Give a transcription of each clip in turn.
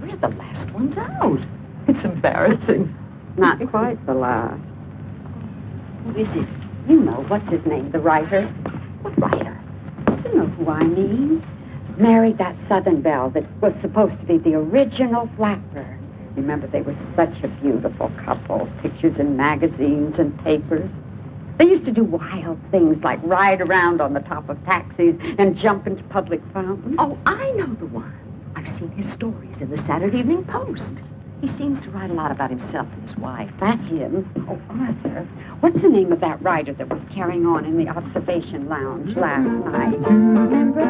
We're the last ones out. It's embarrassing. Not quite the last. Who is it? You know, what's his name, the writer? What writer? You know who I mean. Married that Southern Belle that was supposed to be the original Flapper. Remember, they were such a beautiful couple. Pictures in magazines and papers. They used to do wild things like ride around on the top of taxis and jump into public fountains. Oh, I know the one. I've seen his stories in the Saturday Evening Post. He seems to write a lot about himself and his wife. That him? Oh, Arthur. What's the name of that writer that was carrying on in the observation lounge last night? Remember?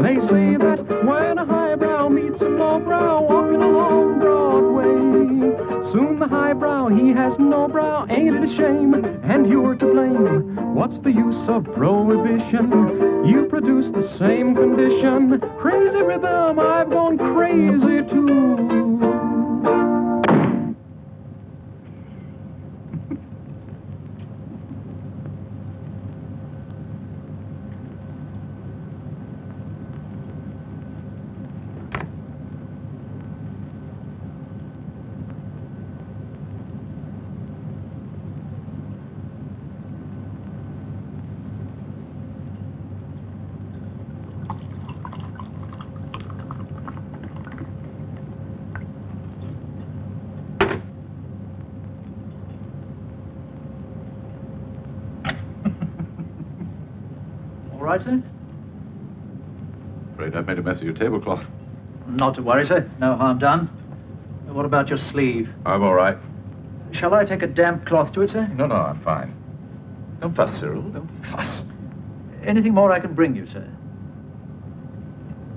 They say that when a highbrow meets a lowbrow walking along Broadway, soon the highbrow, he has no brow, ain't it a shame? And you're to blame. What's the use of prohibition? You produce the same condition. Crazy rhythm, I've gone crazy too. All right, sir? Afraid I've made a mess of your tablecloth. Not to worry, sir. No harm done. What about your sleeve? I'm all right. Shall I take a damp cloth to it, sir? No, I'm fine. Don't fuss, Cyril. Don't fuss. Anything more I can bring you, sir?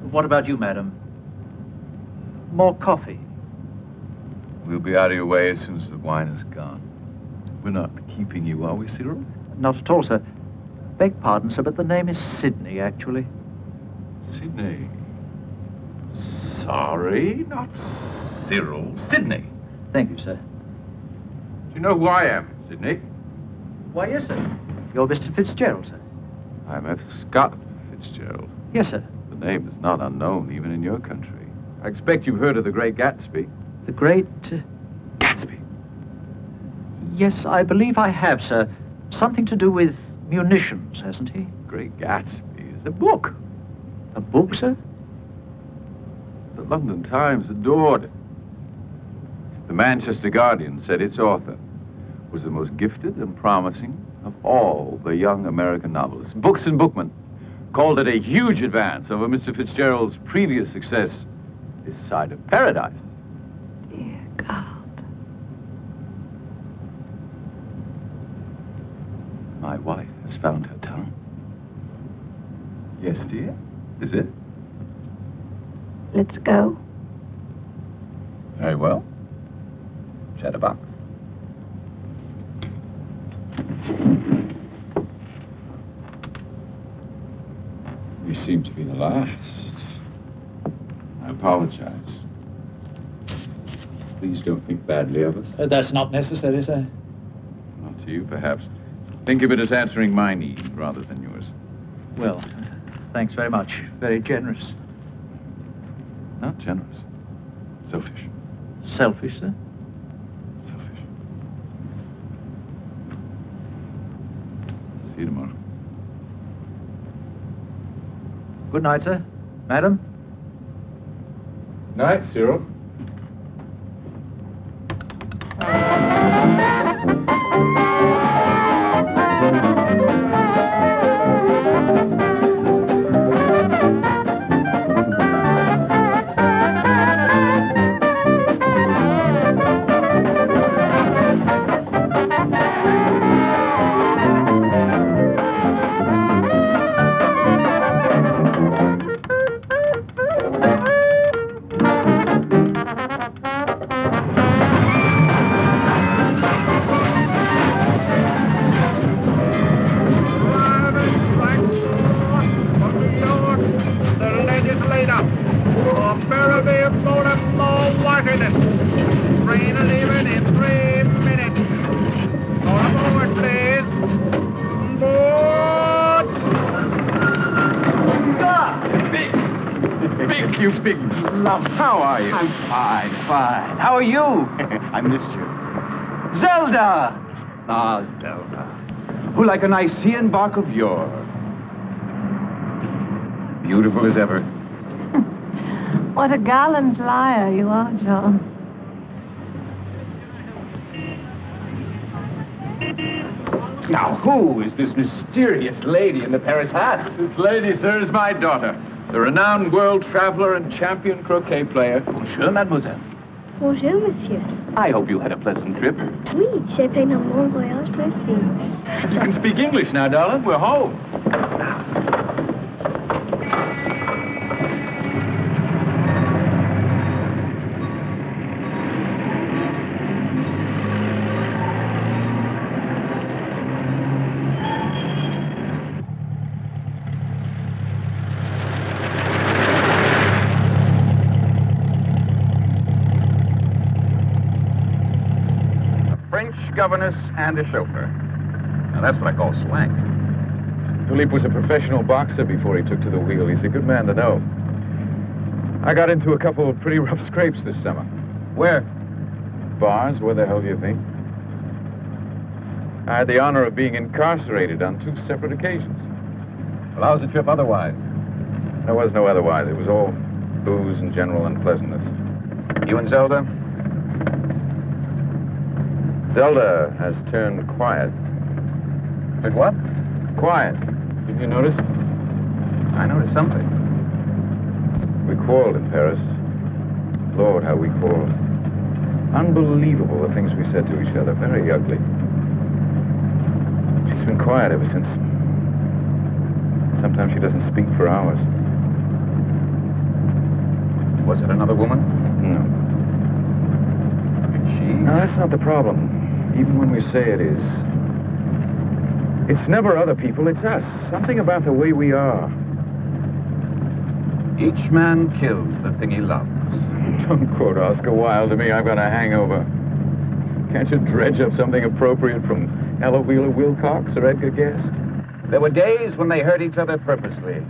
What about you, madam? More coffee? We'll be out of your way as soon as the wine is gone. We're not keeping you, are we, Cyril? Not at all, sir. Beg pardon, sir, but the name is Sidney, actually. Sidney. Sorry, not Cyril. Sidney. Thank you, sir. Do you know who I am, Sidney? Why, yes, sir. You're Mr. Fitzgerald, sir. I'm F. Scott Fitzgerald. Yes, sir. The name is not unknown, even in your country. I expect you've heard of the great Gatsby. The great... Gatsby? Yes, I believe I have, sir. Something to do with munitions, hasn't he? Great Gatsby is a book. A book, sir? The London Times adored it. The Manchester Guardian said its author was the most gifted and promising of all the young American novelists. Books and Bookmen called it a huge advance over Mr. Fitzgerald's previous success, This Side of Paradise. Dear God. My wife has found her tongue. Yes, dear? Is it? Let's go. Very well. Chatterbox. We seem to be the last. I apologize. Please don't think badly of us. That's not necessary, sir. Not to you, perhaps. Think of it as answering my need rather than yours. Well, thanks very much. Very generous. Not generous. Selfish. Selfish, sir? Selfish. See you tomorrow. Good night, sir. Madam? Night, Cyril. love. How are you? I'm fine, fine. How are you? I missed you. Zelda! Ah, Zelda. Who like a Nicaean bark of yore. Beautiful as ever. What a gallant liar you are, John. Now, who is this mysterious lady in the Paris hat? This lady, sir, is my daughter, the renowned world traveler and champion croquet player. Bonjour, mademoiselle. Bonjour, monsieur. I hope you had a pleasant trip. Oui, j'ai fait un bon voyage, merci. You can speak English now, darling. We're home. Governess and a chauffeur. Now, that's what I call slang. Philippe was a professional boxer before he took to the wheel. He's a good man to know. I got into a couple of pretty rough scrapes this summer. Where? Bars, where the hell do you think? I had the honor of being incarcerated on 2 separate occasions. Well, how's the trip otherwise? There was no otherwise. It was all booze and general unpleasantness. You and Zelda? Zelda has turned quiet. But what? Quiet. Did you notice? I noticed something. We quarreled in Paris. Lord, how we quarreled. Unbelievable, the things we said to each other. Very ugly. She's been quiet ever since. Sometimes she doesn't speak for hours. Was it another woman? No. Did she? No, that's not the problem. Even when we say it is. It's never other people, it's us. Something about the way we are. Each man kills the thing he loves. Don't quote Oscar Wilde to me. I've got a hangover. Can't you dredge up something appropriate from Ella Wheeler Wilcox or Edgar Guest? There were days when they hurt each other purposely,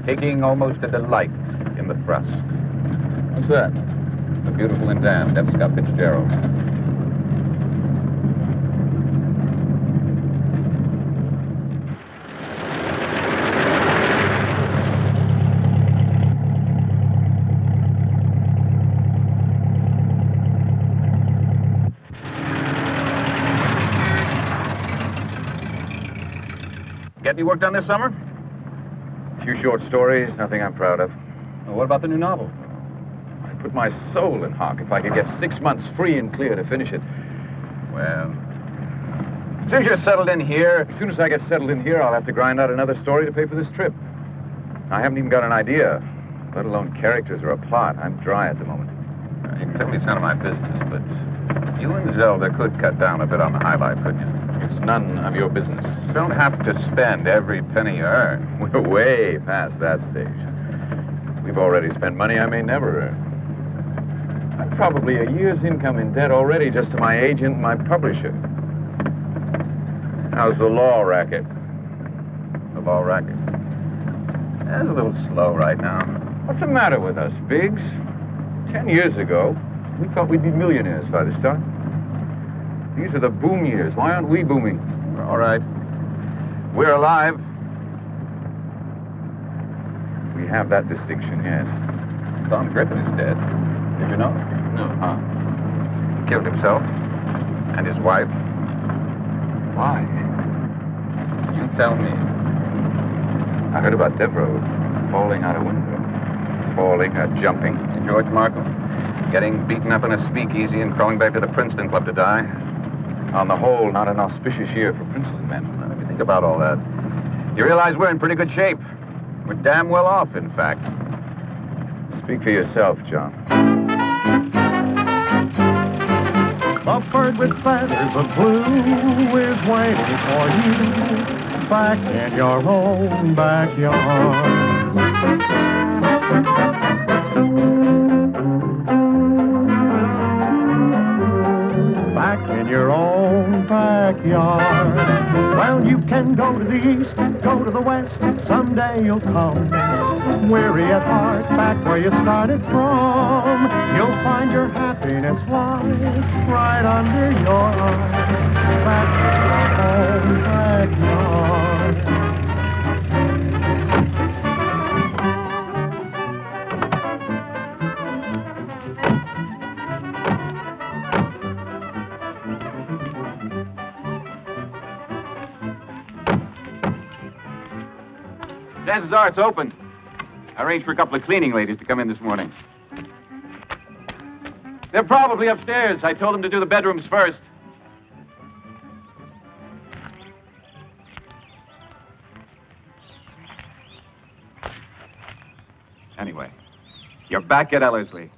taking almost a delight in the thrust. What's that? The Beautiful and Damned, F. Scott Fitzgerald. Get any work done this summer? A few short stories, nothing I'm proud of. Well, what about the new novel? I'd put my soul in hock if I could get 6 months free and clear to finish it. Well, since you're settled in here... As soon as I get settled in here, I'll have to grind out another story to pay for this trip. I haven't even got an idea, let alone characters or a plot. I'm dry at the moment. You can tell me it's none of my business, but you and Zelda could cut down a bit on the high life, couldn't you? It's none of your business. You don't have to spend every penny you earn. We're way past that stage. We've already spent money I may never earn. I'm probably a year's income in debt already just to my agent and my publisher. How's the law racket? The law racket? That's a little slow right now. What's the matter with us, Biggs? 10 years ago, we thought we'd be millionaires by this time. These are the boom years. Why aren't we booming? We're all right. We're alive. We have that distinction, yes. Don Griffin is dead. Did you know? No, huh? Killed himself and his wife. Why? You tell me. I heard about Devereaux falling out a window. Falling, jumping. And George Markham getting beaten up in a speakeasy and crawling back to the Princeton Club to die. On the whole, not an auspicious year for Princeton men. Well, if you think about all that, you realize we're in pretty good shape. We're damn well off, in fact. Speak for yourself, John. The bird with feathers of blue is waiting for you back in your own backyard. back in your own backyard. Well, you can go to the east, go to the west, someday you'll come weary at heart, back where you started from. You'll find your happiness lies right under your eyes, back in your own backyard. Chances are it's open. I arranged for a couple of cleaning ladies to come in this morning. They're probably upstairs. I told them to do the bedrooms first. Anyway, you're back at Ellerslie.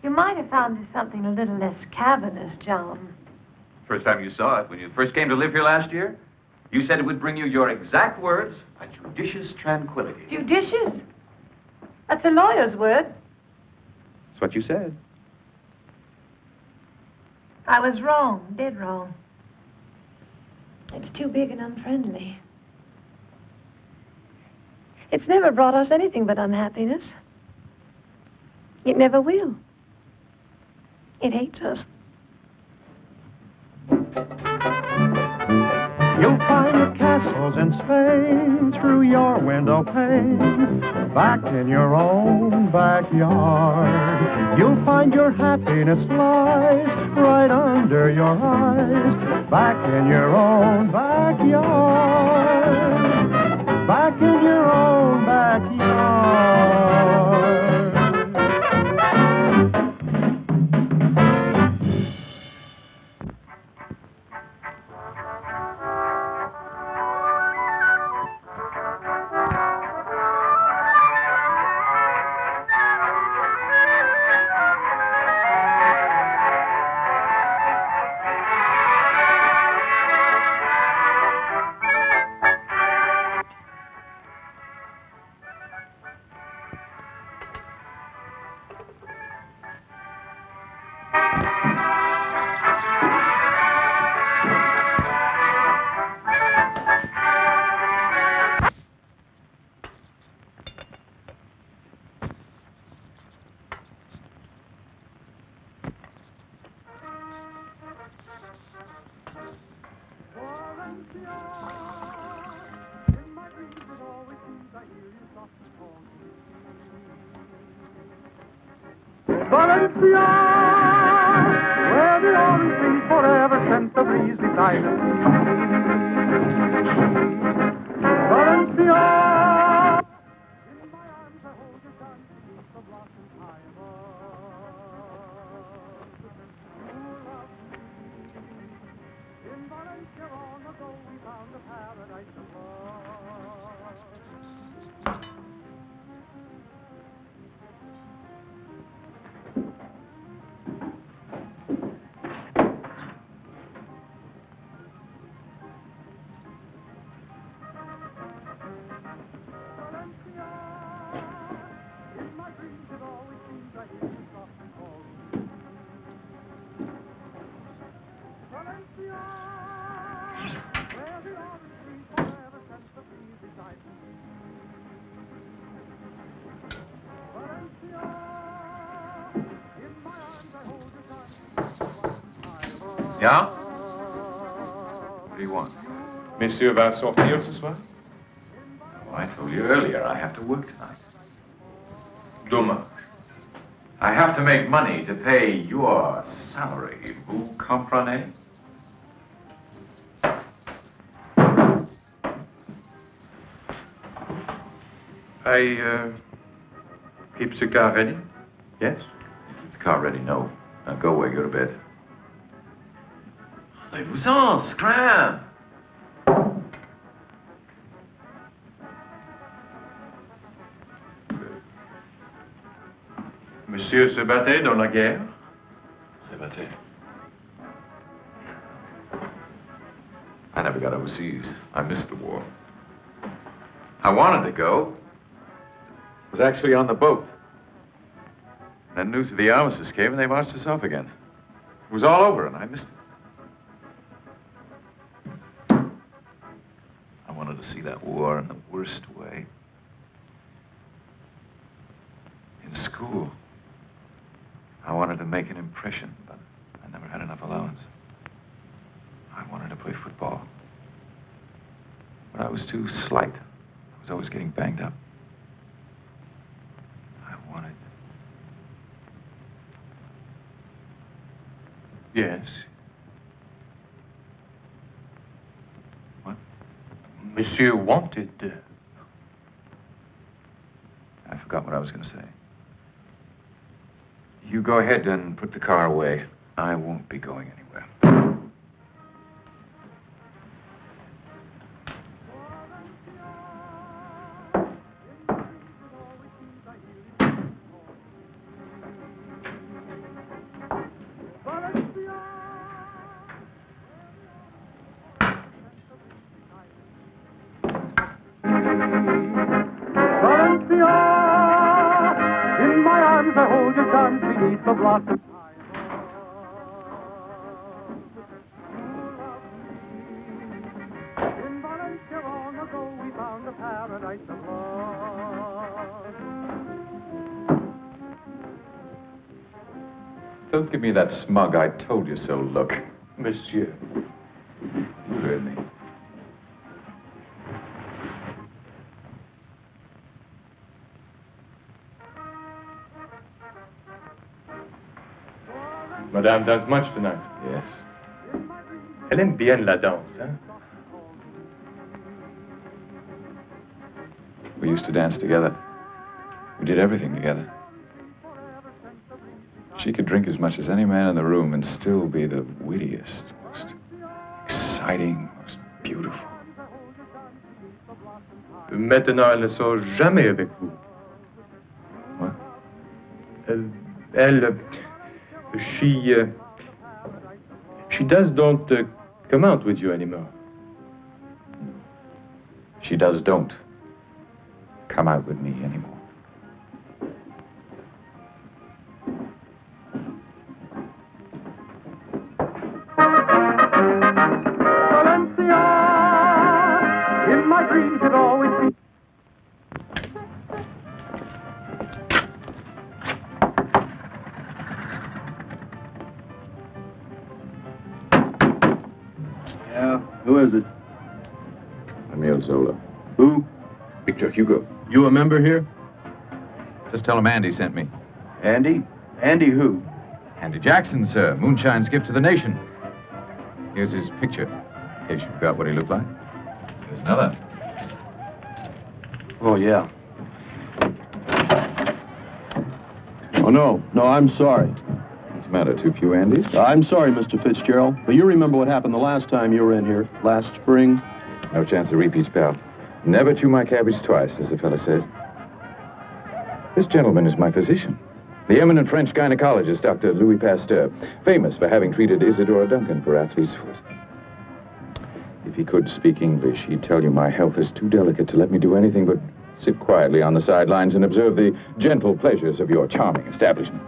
You might have found us something a little less cavernous, John. First time you saw it, when you first came to live here last year, you said it would bring you your exact words, a judicious tranquility. Judicious? That's a lawyer's word. That's what you said. I was wrong, dead wrong. It's too big and unfriendly. It's never brought us anything but unhappiness. It never will. It hates us. You'll find your castles in Spain through your window pane, back in your own backyard. You'll find your happiness lies right under your eyes, back in your own backyard, back in your own backyard. Valencia, where the orange trees forever scent the breeze beside us. Valencia, in my arms I hold your son beneath the blossoms high above. You love me. In Valencia long ago we found a paradise of love. Yeah? What do you want? Monsieur va sortir ce soir? Oh, I told you earlier, I have to work tonight. Dommage. I have to make money to pay your salary. Vous comprenez? I keep the car ready? Yes? Keep the car ready, no. Now go away, go to bed. Levez-en, scram! Monsieur se battait dans la guerre? Se battait. I never got overseas. I missed the war. I wanted to go. Was actually on the boat. Then news of the armistice came and they marched us off again. It was all over and I missed it. I wanted to see that war in the worst way. In school. I wanted to make an impression, but I never had enough allowance. I wanted to play football. But I was too slight. I was always getting banged up. I wanted... Yes. What? Monsieur wanted... I forgot what I was going to say. You go ahead and put the car away. I won't be going anywhere. In my arms I hold your son beneath the blossom. In Valencia long ago we found a paradise of love. Don't give me that smug I told you so look. Monsieur. You heard me. Madame danse much tonight. Yes. Elle aime bien la danse, hein? We used to dance together. We did everything together. She could drink as much as any man in the room and still be the wittiest, most exciting, most beautiful. Maintenant, elle ne sort jamais avec vous. What? She don't come out with you anymore. She don't come out with me anymore. Valencia, in my dreams it always be. Yeah, who is it? Emile Zola. Who? Victor Hugo. You a member here? Just tell him Andy sent me. Andy? Andy who? Andy Jackson, sir. Moonshine's gift to the nation. Here's his picture, in case you forgot what he looked like. Here's another. Oh, yeah. Oh, no, I'm sorry. What's the matter, too few Andys? I'm sorry, Mr. Fitzgerald, but you remember what happened the last time you were in here, last spring? No chance of repeats, pal. Never chew my cabbage twice, as the fella says. This gentleman is my physician. The eminent French gynecologist, Dr. Louis Pasteur, famous for having treated Isadora Duncan for athlete's foot. If he could speak English, he'd tell you my health is too delicate to let me do anything but sit quietly on the sidelines and observe the gentle pleasures of your charming establishment.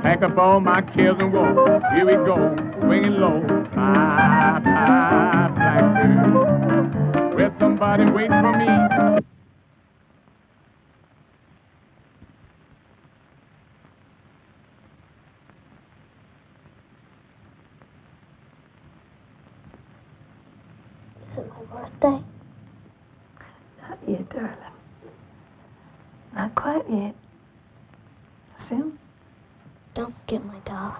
Pack up all my cares and woe. Here we go, swinging low. Bye, bye, blackbird. Where's somebody waiting for me? Is it my birthday? Not yet, darling. Not quite yet. Soon. Don't forget my dolls.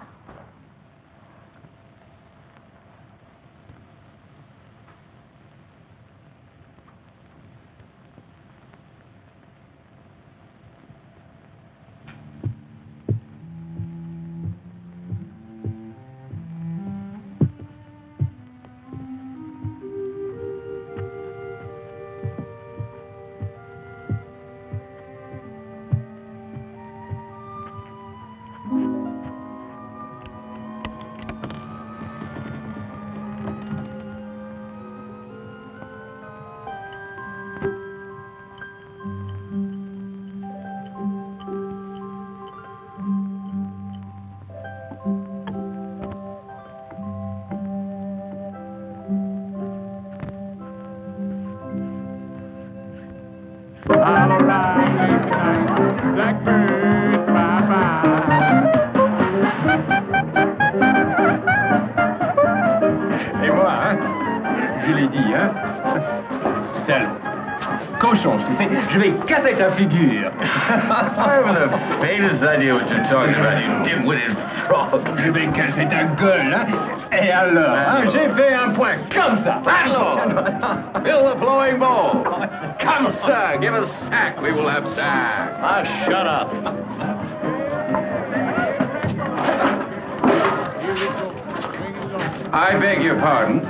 salaud. Cochon, tu sais, je vais casser ta figure. I haven't the faintest idea what you're talking about, you dim-witted frog. Je vais casser ta gueule, hein? Et alors, hein, j'ai fait un point comme ça. Landlord! Fill the flowing bowl. Come, sir, give us sack. We will have sack. Ah, shut up. I beg your pardon.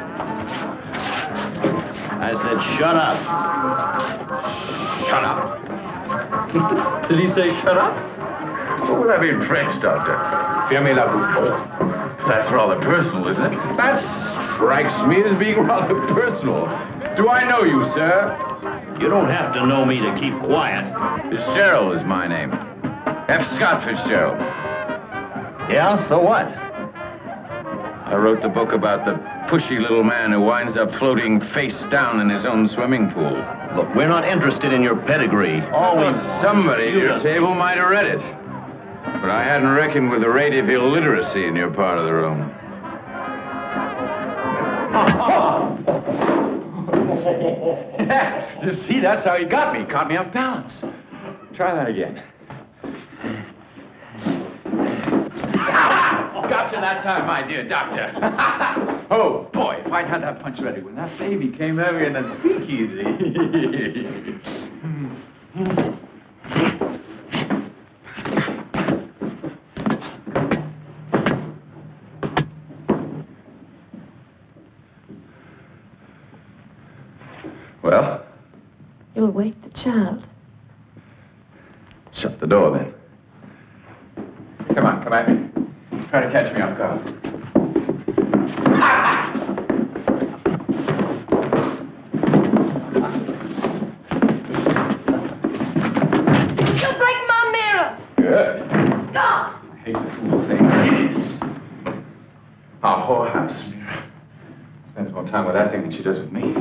I said shut up. Shut up. Did he say shut up? What would that be in French, Doctor? Fermez la bouche. That's rather personal, isn't it? That strikes me as being rather personal. Do I know you, sir? You don't have to know me to keep quiet. Fitzgerald is my name. F. Scott Fitzgerald. Yeah, so what? I wrote the book about the pushy little man who winds up floating face down in his own swimming pool. Look, we're not interested in your pedigree. Always somebody at your table might have read it. But I hadn't reckoned with the rate of illiteracy in your part of the room. You see, that's how he got me. Caught me off balance. Try that again. Gotcha that time, my dear doctor. Oh, boy, if I'd had that punch ready when that baby came over in the speakeasy. Well? You'll wake the child. Shut the door, then. Come on, come on. Try to catch me off guard. You'll break my mirror. Good. Stop. I hate this little thing. Our whorehouse mirror. Spends more time with that thing than she does with me.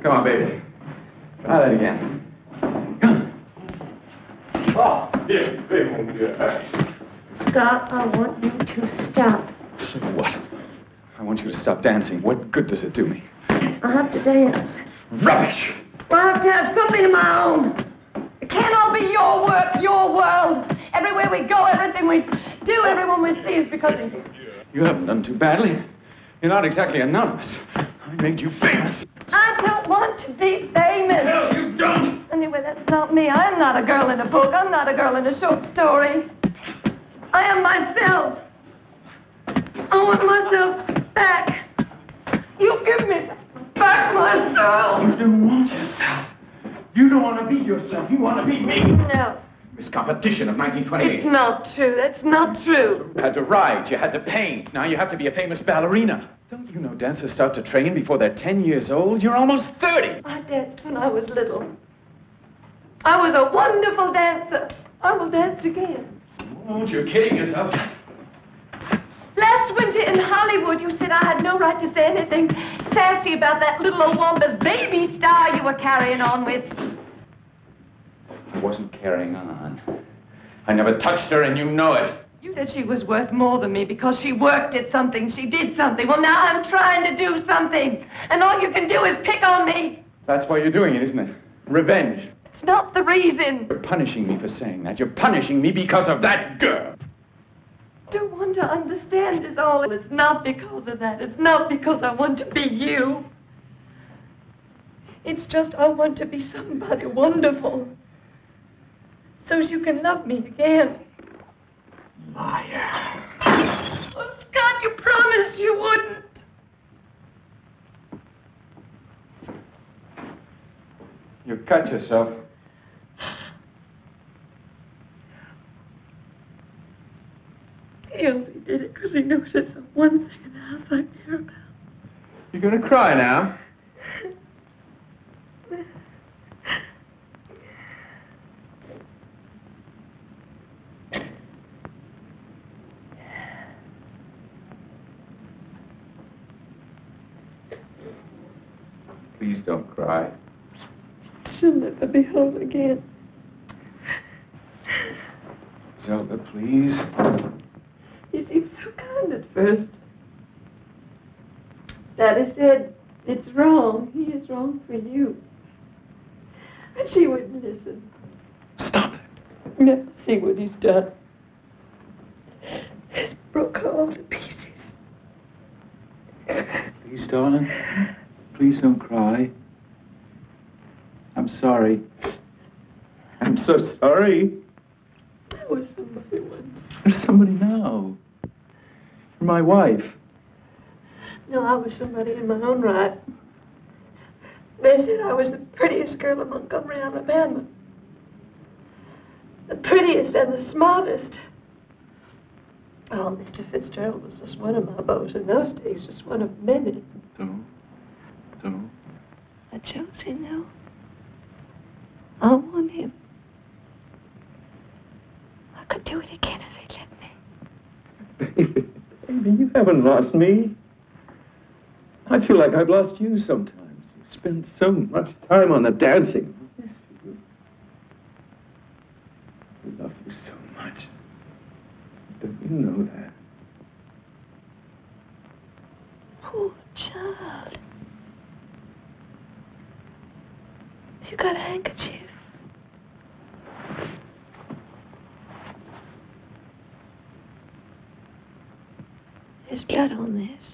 Come on, baby. Try that again. Come. Oh, here, baby. Scott, I want you to stop. What? I want you to stop dancing. What good does it do me? I have to dance. Rubbish! Well, I have to have something of my own. It can't all be your work, your world. Everywhere we go, everything we do, everyone we see is because of you. You haven't done too badly. You're not exactly anonymous. I made you famous. I don't want to be famous. No, you don't! Anyway, that's not me. I'm not a girl in a book. I'm not a girl in a short story. I am myself. I want myself back. You give me back myself. You don't want yourself. You don't want to be yourself. You want to be me. No. Miss Competition of 1928. It's not true. That's not true. You had to ride. You had to paint. Now you have to be a famous ballerina. Don't you know dancers start to train before they're 10 years old? You're almost 30. I danced when I was little. I was a wonderful dancer. I will dance again. Oh, you're kidding yourself. Last winter in Hollywood, you said I had no right to say anything sassy about that little old Wamba's baby star you were carrying on with. I wasn't carrying on. I never touched her, and you know it. You said she was worth more than me because she worked at something, she did something. Well, now I'm trying to do something, and all you can do is pick on me. That's why you're doing it, isn't it? Revenge. It's not the reason. You're punishing me for saying that. You're punishing me because of that girl. Don't want to understand is all. It's not because of that. It's not because I want to be you. It's just I want to be somebody wonderful. So you can love me again. Liar. Oh, Scott, you promised you wouldn't. You cut yourself. He only did it because he knows it's the one thing in the house I care about. You're gonna cry now. Please don't cry. She'll never be whole again. Zelda, please. He seemed so kind at first. Daddy said, it's wrong. He is wrong for you. But she wouldn't listen. Stop it. Now see what he's done. He's broke her all to pieces. Please, darling. Please don't cry. I'm sorry. I'm so sorry. I was somebody once. There's somebody now. You're my wife. No, I was somebody in my own right. They said I was the prettiest girl in Montgomery, Alabama. The prettiest and the smartest. Oh, Mr. Fitzgerald was just one of my beaux in those days, just one of many. Don't. I chose him now. I want him. I could do it again if he'd let me. Baby, you haven't lost me. I feel like I've lost you sometimes. You spend so much time on the dancing. I miss you. I love you so much. Don't you know that? Poor child. You got a handkerchief? There's blood on this.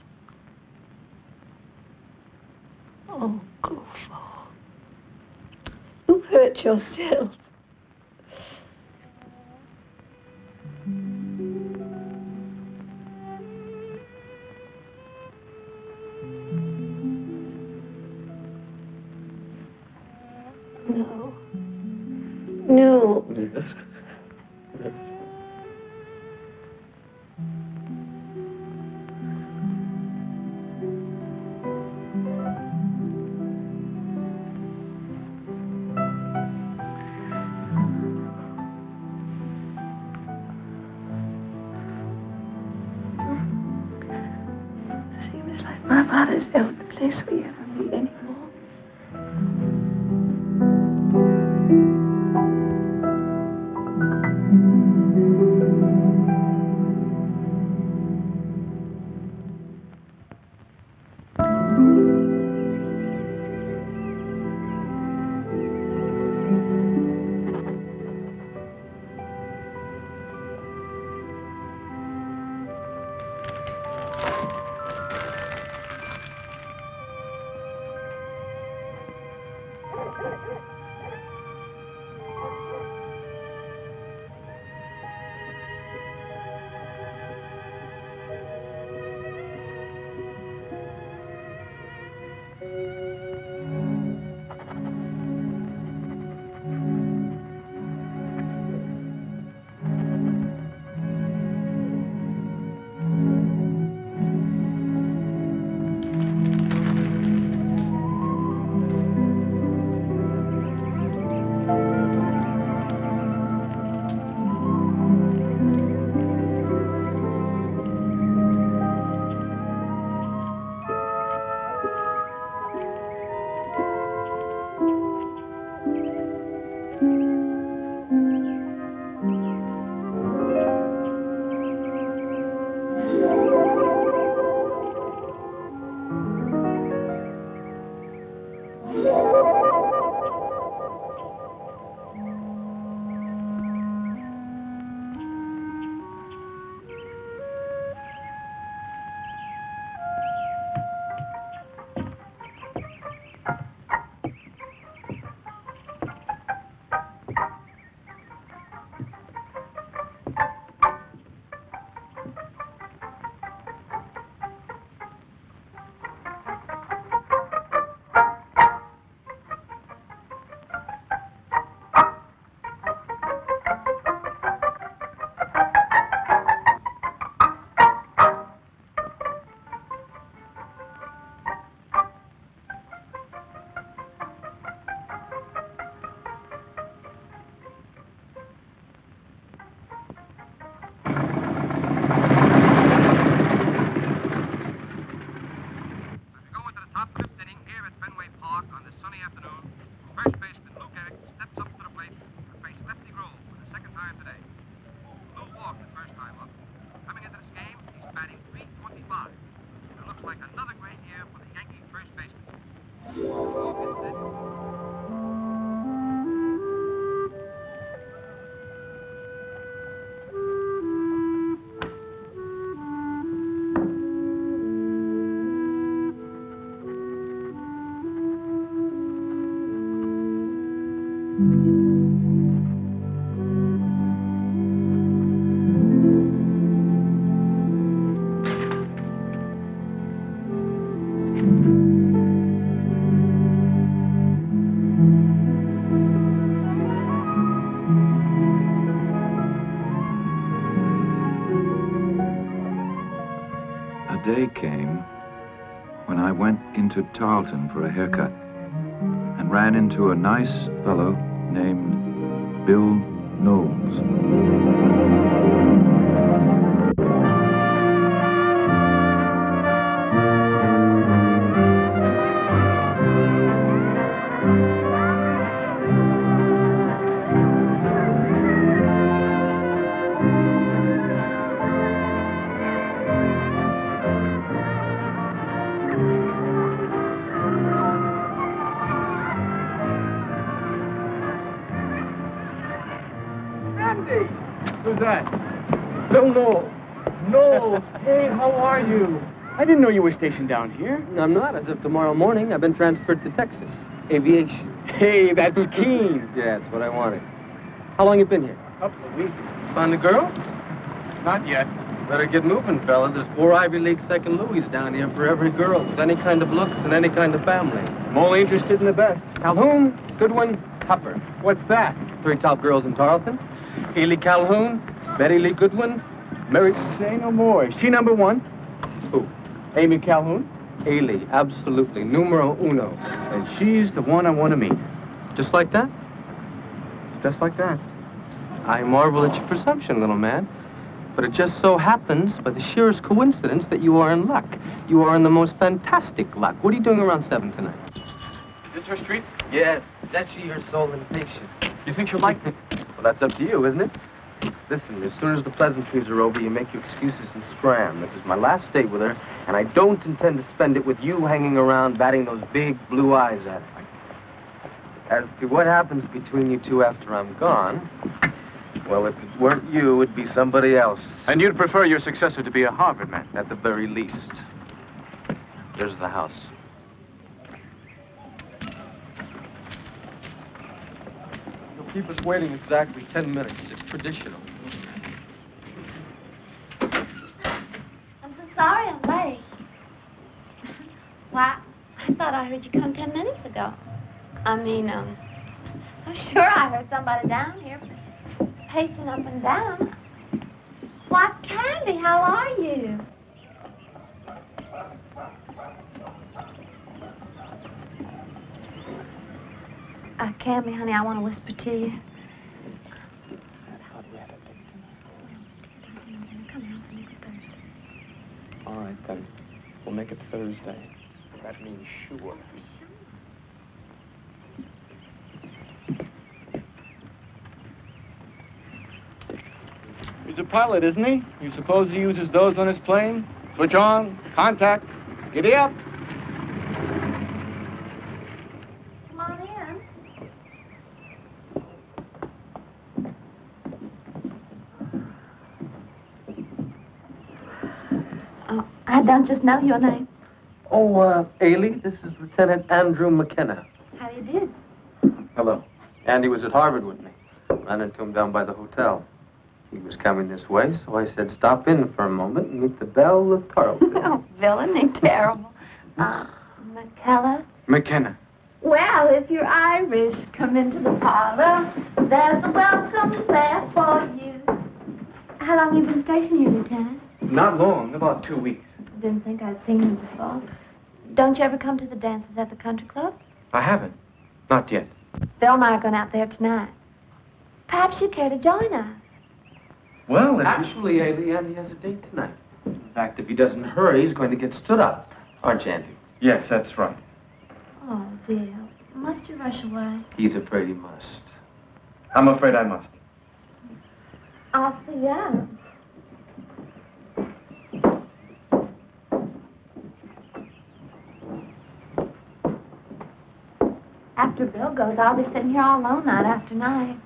Oh, goofball. You hurt yourself. No. Yes. Seems like my father's the only place we ever meet anymore. A day came when I went into Tarleton for a haircut and ran into a nice fellow named Bill Knowles. Who's that? Bill Knowles. Knowles, hey, how are you? I didn't know you were stationed down here. I'm not, as of tomorrow morning. I've been transferred to Texas. Aviation. Hey, that's keen. Yeah, it's what I wanted. How long you been here? A couple of weeks. Found a girl? Not yet. Better get moving, fella. There's 4 Ivy League second Louis down here for every girl with any kind of looks and any kind of family. I'm only interested in the best. Calhoun, Goodwin, Tupper. What's that? 3 top girls in Tarleton. Ely Calhoun, Betty Lee Goodwin, Mary... Say no more. Is she number 1? Who? Amy Calhoun? Ely, absolutely. Numero uno. And she's the one I want to meet. Just like that? Just like that. I marvel at your perception, little man. But it just so happens, by the sheerest coincidence, that you are in luck. You are in the most fantastic luck. What are you doing around 7 tonight? Is this her street? Yes, that's she, her soul and patience. You think she'll like me? Well, that's up to you, isn't it? Listen, as soon as the pleasantries are over, you make your excuses and scram. This is my last day with her, and I don't intend to spend it with you hanging around batting those big blue eyes at her. As to what happens between you two after I'm gone, well, if it weren't you, it'd be somebody else. And you'd prefer your successor to be a Harvard man? At the very least. There's the house. You'll keep us waiting exactly 10 minutes. It's traditional. I'm so sorry I'm late. Why, I thought I heard you come 10 minutes ago. I'm sure I heard somebody down here pacing up and down. Why, Candy, how are you? Candy, honey, I want to whisper to you. All right, then. We'll make it Thursday. That means sure. He's a pilot, isn't he? You suppose he uses those on his plane? Switch on, contact, giddy up. Come on in. Oh, I don't just know your name. Oh, Ailey, this is Lieutenant Andrew McKenna. How do you do? Hello. Andy was at Harvard with me. Ran into him down by the hotel. He was coming this way, so I said stop in for a moment and meet the belle of Tarleton. Oh, villainy, terrible. McKellar? McKenna. Well, if you're Irish, come into the parlor. There's a welcome there for you. How long have you been stationed here, Lieutenant? Not long, about 2 weeks. Didn't think I'd seen you before. Don't you ever come to the dances at the country club? I haven't. Not yet. Bill and I are going out there tonight. Perhaps you'd care to join us. Well, Actually, Ailey, Andy has a date tonight. In fact, if he doesn't hurry, he's going to get stood up. Aren't you, Andy? Yes, that's right. Oh, dear. Must you rush away? He's afraid he must. I'm afraid I must. I'll see you out. After Bill goes, I'll be sitting here all alone night after night.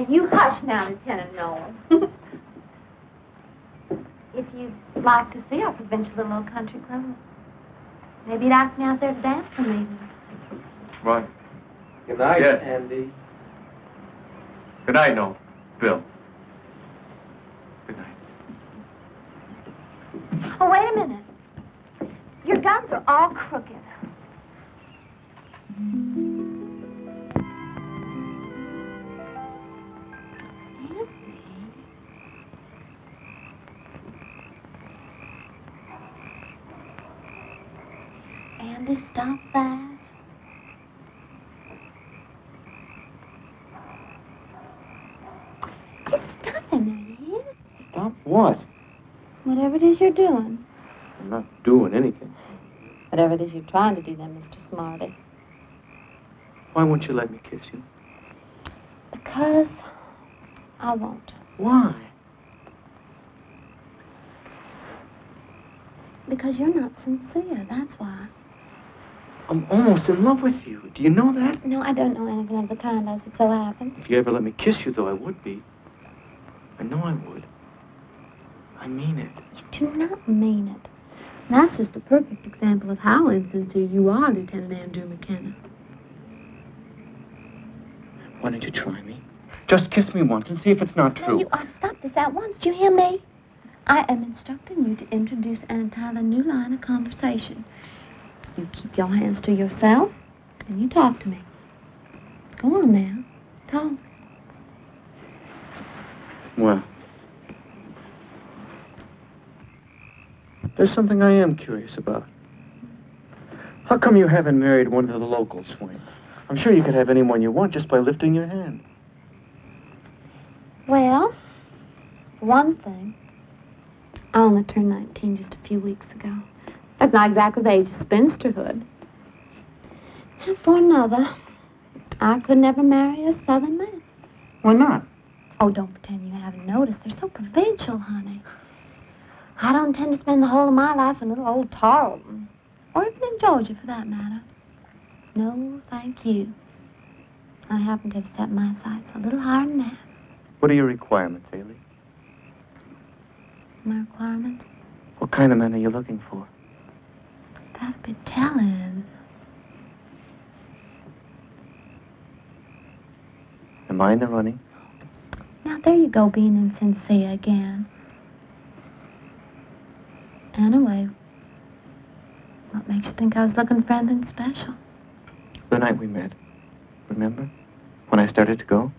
You hush now, Lieutenant Noel. If you'd like to see our provincial little country club, maybe you'd ask me out there to dance some evening. Right. Good night, Yes. Andy. Good night, Noel. Bill. Good night. Oh, wait a minute. Your guns are all crooked. Andy, stop that. Just stop a minute. Stop what? Whatever it is you're doing. I'm not doing anything. Whatever it is you're trying to do then, Mr. Smarty. Why won't you let me kiss you? Because I won't. Why? Because you're not sincere, that's why. I'm almost in love with you. Do you know that? No, I don't know anything of the kind, as it so happens. If you ever let me kiss you, though, I would be. I know I would. I mean it. You do not mean it. That's just a perfect example of how insincere you are, Lieutenant Andrew McKenna. Why don't you try me? Just kiss me once and see if it's not true. No, you are. Stop this at once. Do you hear me? I am instructing you to introduce an entirely new line of conversation. You keep your hands to yourself, and you talk to me. Go on now. Talk. Well, there's something I am curious about. How come you haven't married one of the local swings? I'm sure you could have anyone you want just by lifting your hand. Well, one thing. I only turned 19 just a few weeks ago. That's not exactly the age of spinsterhood. And for another, I could never marry a Southern man. Why not? Oh, don't pretend you haven't noticed. They're so provincial, honey. I don't intend to spend the whole of my life in little old Tarleton. Or even in Georgia, for that matter. No, thank you. I happen to have set my sights a little higher than that. What are your requirements, Ailey? My requirements? What kind of man are you looking for? That'd be telling. Am I in the running? Now, there you go, being insincere again. Anyway, what makes you think I was looking for anything special? The night we met. Remember? When I started to go?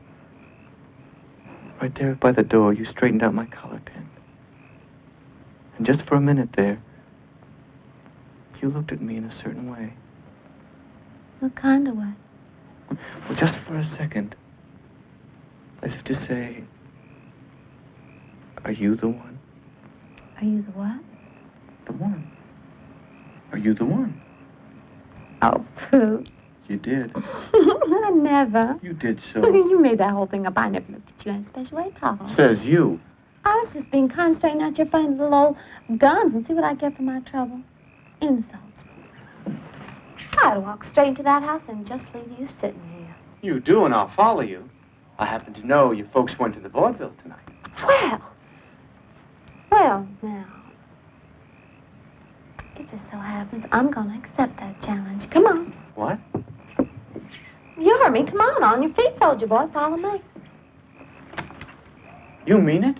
Right there by the door, you straightened out my collar pin. And just for a minute there, you looked at me in a certain way. What kind of way? Well, just for a second. As if to say, are you the one? Are you the what? The one. Are you the one? Oh, Pooh. You did. I never. You did so. You made that whole thing up. I never looked at you in a special way at all. Says you. I was just being kind, straighten out your funny little old guns and see what I get for my trouble. Insults. I'd walk straight into that house and just leave you sitting here. You do, and I'll follow you. I happen to know you folks went to the vaudeville tonight. Well, now. It just so happens I'm going to accept that challenge. Come on. What? You heard me. Come on your feet, soldier boy. Follow me. You mean it?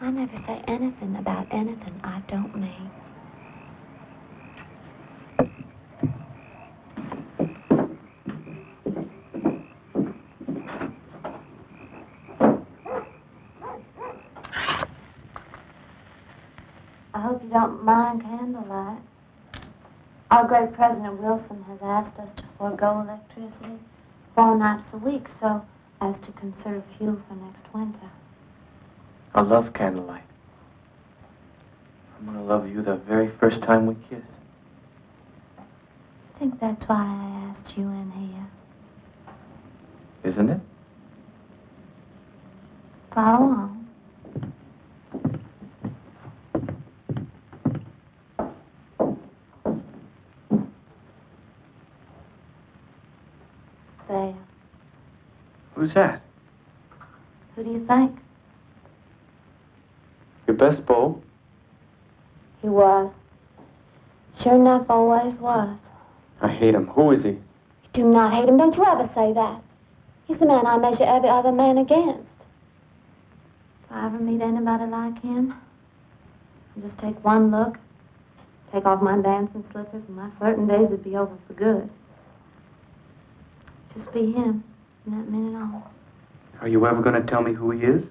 I never say anything about anything I don't mean. I hope you don't mind candlelight. Our great President Wilson has asked us to forego electricity 4 nights a week so as to conserve fuel for next winter. I love candlelight. I'm gonna love you the very first time we kiss. I think that's why I asked you in here. Isn't it? Follow on. There. Who's that? Who do you think? Your best beau? He was. Sure enough, always was. I hate him. Who is he? Do not hate him. Don't you ever say that. He's the man I measure every other man against. If I ever meet anybody like him, I'll just take one look, take off my dancing slippers, and my flirting days would be over for good. Just be him from that minute on. Are you ever going to tell me who he is?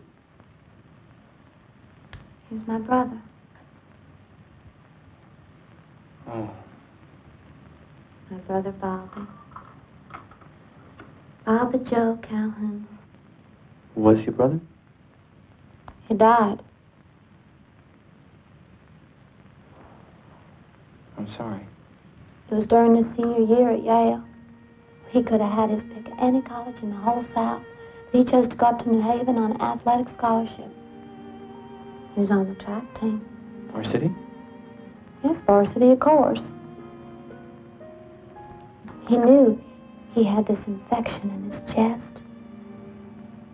He's my brother. Oh. My brother Bobby. Bobby Joe Calhoun. Who was your brother? He died. I'm sorry. It was during his senior year at Yale. He could have had his pick of any college in the whole South, but he chose to go up to New Haven on an athletic scholarship. He was on the track team. Varsity? Yes, varsity, of course. He knew he had this infection in his chest,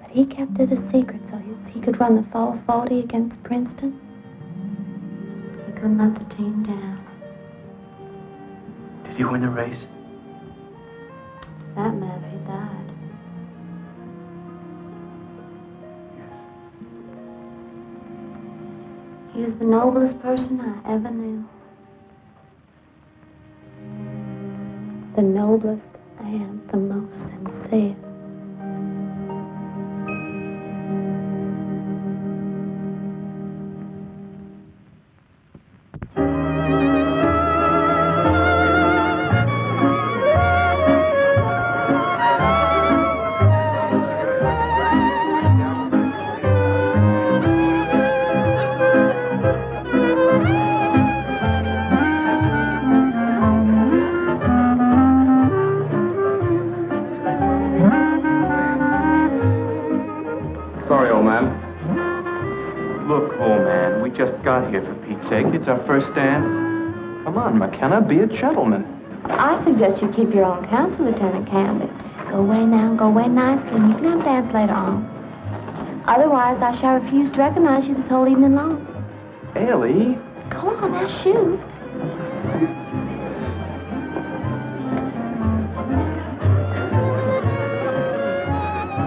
but he kept it a secret so he could run the 440 against Princeton. He couldn't let the team down. Did you win the race? Does that matter? He died. He was the noblest person I ever knew. The noblest and the most sincere. It's our first dance. Come on, McKenna, be a gentleman. I suggest you keep your own counsel, Lieutenant Canby. Go away now, go away nicely, and you can have a dance later on. Otherwise, I shall refuse to recognize you this whole evening long. Ellie? Go on, now shoot.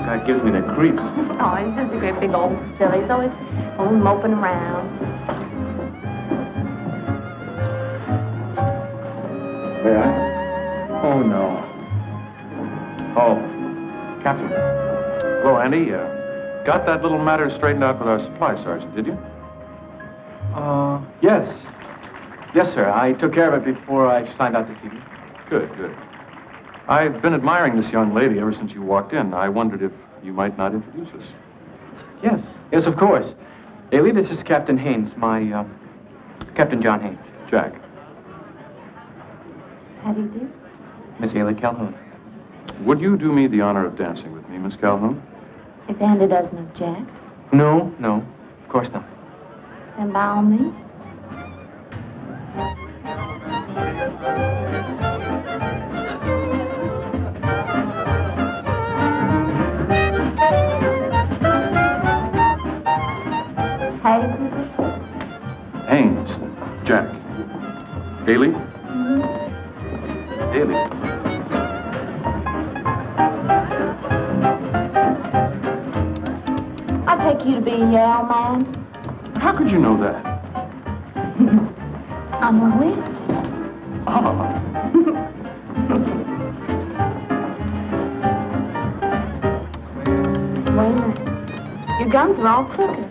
That gives me the creeps. Oh, he's just a great big old silly. He's always moping around. May I? Oh, no. Oh, Captain. Hello, Andy. Got that little matter straightened out with our supply sergeant, did you? Yes. Yes, sir. I took care of it before I signed out this evening. Good, good. I've been admiring this young lady ever since you walked in. I wondered if you might not introduce us. Yes. Yes, of course. Ailey, this is Captain Haynes, my, Captain John Haynes. Jack. How do you do? Miss Ailey Calhoun. Would you do me the honor of dancing with me, Miss Calhoun? If Andy doesn't object, No, no. Of course not. then by all means. Haynes. Jack. Haley? Haley. I take you to be a Yale man. How could you know that? I'm a witch. Ah. Wait a minute. Your guns are all crooked.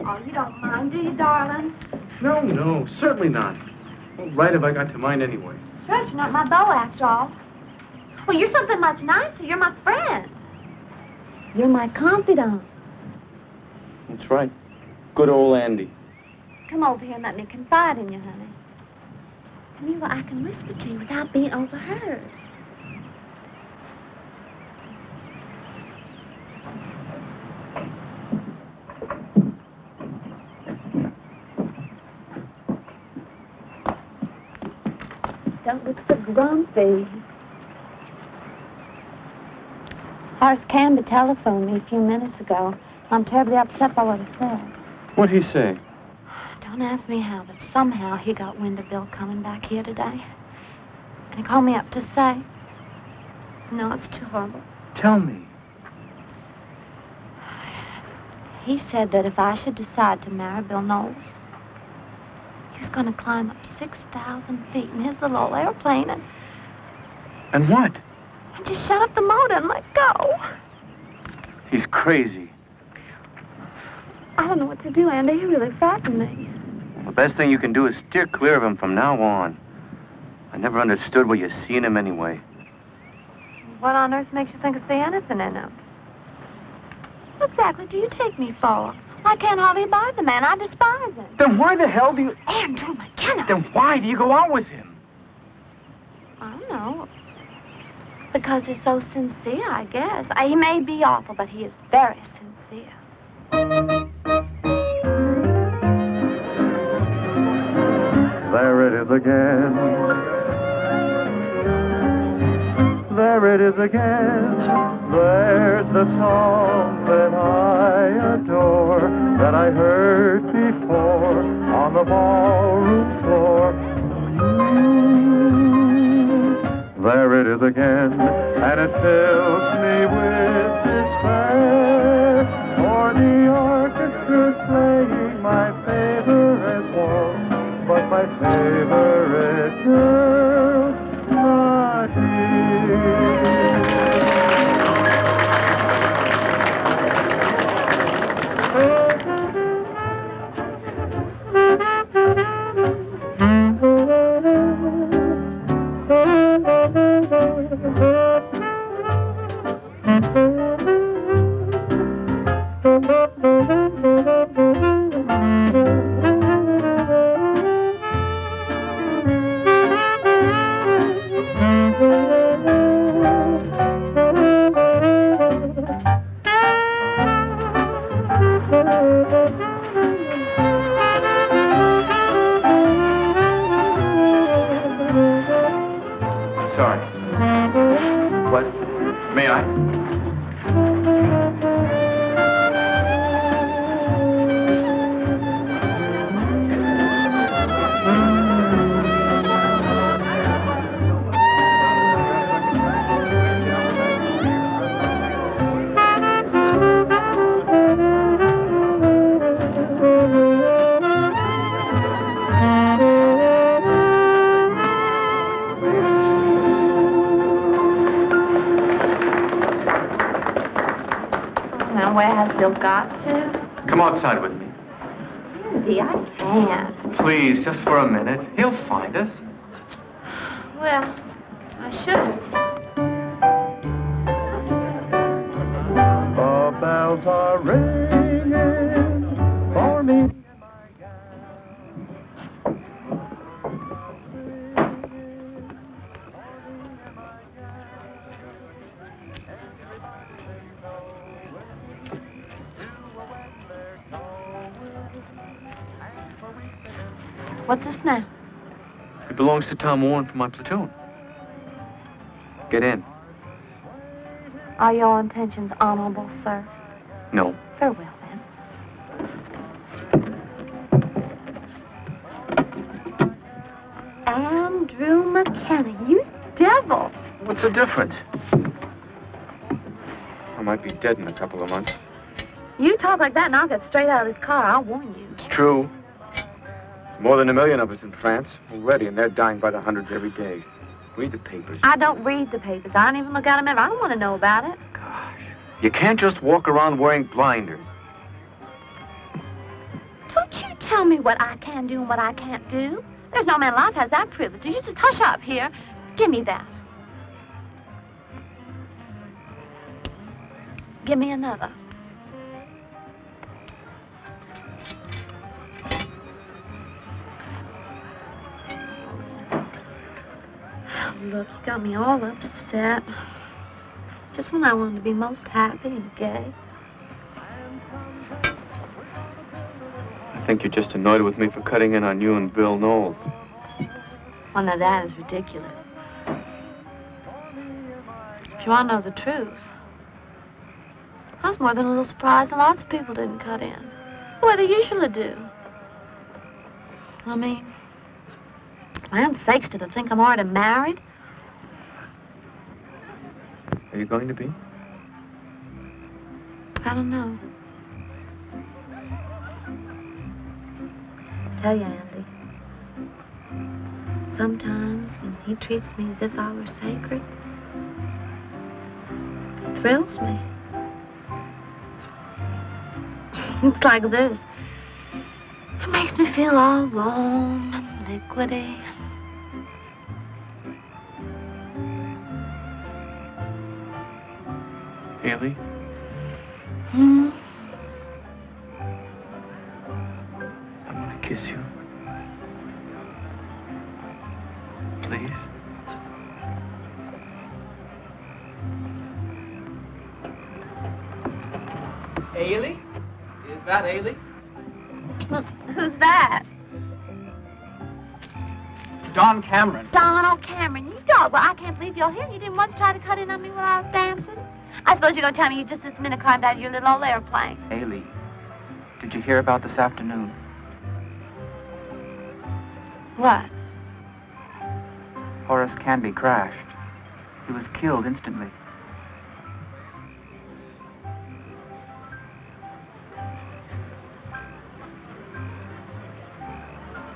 Oh, you don't mind, do you, darling? No, no, certainly not. What right have I got to mind anyway? Sure, you're not my beau, after all. Well, you're something much nicer. You're my friend. You're my confidant. That's right. Good old Andy. Come over here and let me confide in you, honey. Tell me what I can whisper to you without being overheard. Don't look so grumpy. Horace Canby telephoned me a few minutes ago. I'm terribly upset by what he said. What'd he say? Don't ask me how, but somehow he got wind of Bill coming back here today. And he called me up to say, no, it's too horrible. Tell me. He said that if I should decide to marry Bill Knowles, he was going to climb up 6,000 feet in his little old airplane And what? and just shut up the motor and let go. He's crazy. I don't know what to do, Andy. He really frightened me. The best thing you can do is steer clear of him from now on. I never understood where you seen him anyway. What on earth makes you think I see anything in him? What exactly do you take me for? I can't hardly abide the man. I despise him. Then why the hell do you... Andrew McKenna. Then why do you go out with him? I don't know. Because he's so sincere, I guess. He may be awful, but he is very sincere. There it is again. There it is again. There's the song that I adore, that I heard before on the ballroom floor. There it is again, and it fills me with despair, for the orchestra's playing my favorite waltz, but my favorite girl's not here. Sorry. What? May I? Now, where has Bill got to? Come outside with me. Andy, I can't. Please, just for a minute. He'll find us. Well, I should. The bells are ringing for me. What's this now? It belongs to Tom Warren from my platoon. Get in. Are your intentions honorable, sir? No. Very well, then. Andrew McKenna, you devil! What's the difference? I might be dead in a couple of months. You talk like that and I'll get straight out of this car, I'll warn you. It's true. More than 1 million of us in France already, and they're dying by the hundreds every day. Read the papers. I don't read the papers. I don't even look at them ever. I don't want to know about it. You can't just walk around wearing blinders. Don't you tell me what I can do and what I can't do. There's no man alive has that privilege. You just hush up here. Give me that. Give me another. Look, you got me all upset. Just when I wanted to be most happy and gay. I think you're just annoyed with me for cutting in on you and Bill Knowles. Well, now that is ridiculous. If you want to know the truth, I was more than a little surprised that lots of people didn't cut in. The way they usually do. I mean, land's sakes, do they think I'm already married? Are you going to be? I don't know. I tell you, Andy, sometimes when he treats me as if I were sacred, it thrills me. It's like this. It makes me feel all warm and liquidy. Haley? Hmm? I want to kiss you. Please? Ailey? Is that Ailey? Well, who's that? Don Cameron. Donald Cameron, you dog. Well, I can't believe you're here. You didn't once try to cut in on me while I was dancing. I suppose you're going to tell me you just this minute climbed out of your little old airplane. Ailey, did you hear about this afternoon? What? Horace Canby crashed. He was killed instantly.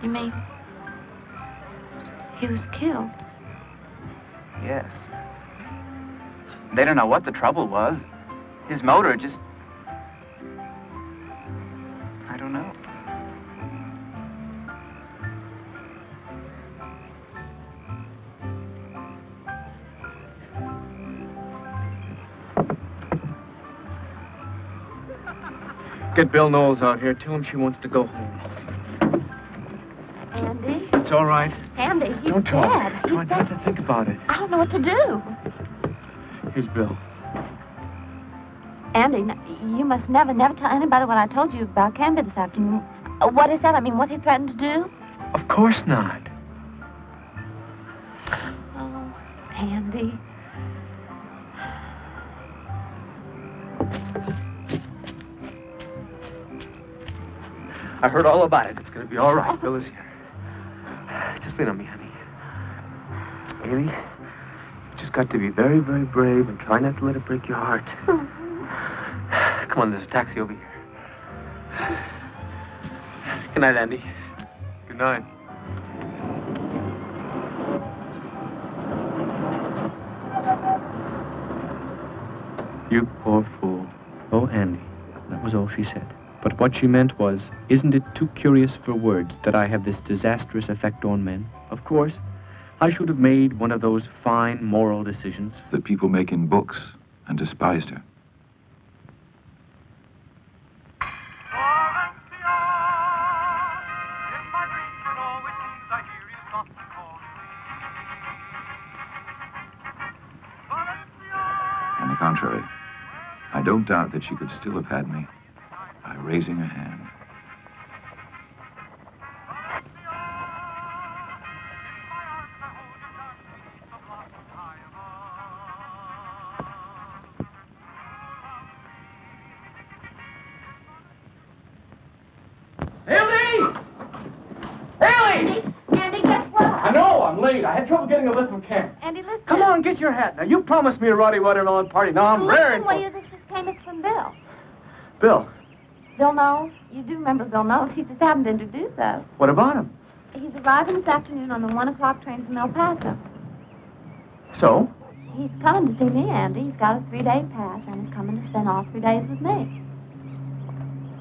You mean he was killed? Yes. They don't know what the trouble was. His motor just... I don't know. Get Bill Knowles out here. Tell him she wants to go home. Andy? It's all right. Andy, he's Don't talk. dead. Come on, you have to think about it. I don't know what to do. Here's Bill. Andy, you must never tell anybody what I told you about Canby this afternoon. What is that? I mean, what he threatened to do? Of course not. Oh, Andy. I heard all about it. It's going to be all right. Bill is here. Just lean on me, honey. Haley, you just got to be very, very brave and try not to let it break your heart. Come on, there's a taxi over here. Good night, Andy. Good night. You poor fool. Oh, Andy. That was all she said. But what she meant was, isn't it too curious for words that I have this disastrous effect on men? Of course, I should have made one of those fine moral decisions that people make in books and despised her. On the contrary, I don't doubt that she could still have had me by raising her hand. Haley! Haley! Andy, guess what? I know, I'm late. I had trouble getting a lift from camp. Andy, listen. Come on, get your hat. Now, you promised me a Roddy Watermelon party. Now, I'm raring Listen, will you? This just came. It's from Bill. Bill, Bill Knowles. You do remember Bill Knowles. He just happened to introduce us. what about him? He's arriving this afternoon on the 1 o'clock train from El Paso. So? He's coming to see me, Andy. He's got a 3-day pass, and he's coming to spend all 3 days with me.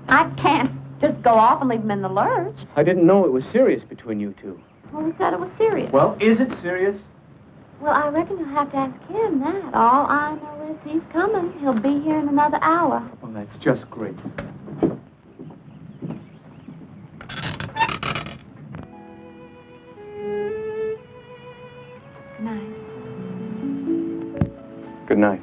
I can't just go off and leave him in the lurch. I didn't know it was serious between you two. Well, we said it was serious. Well, is it serious? Well, I reckon you'll have to ask him that. All I know is he's coming. He'll be here in another hour. Well, that's just great. Good night. Good night.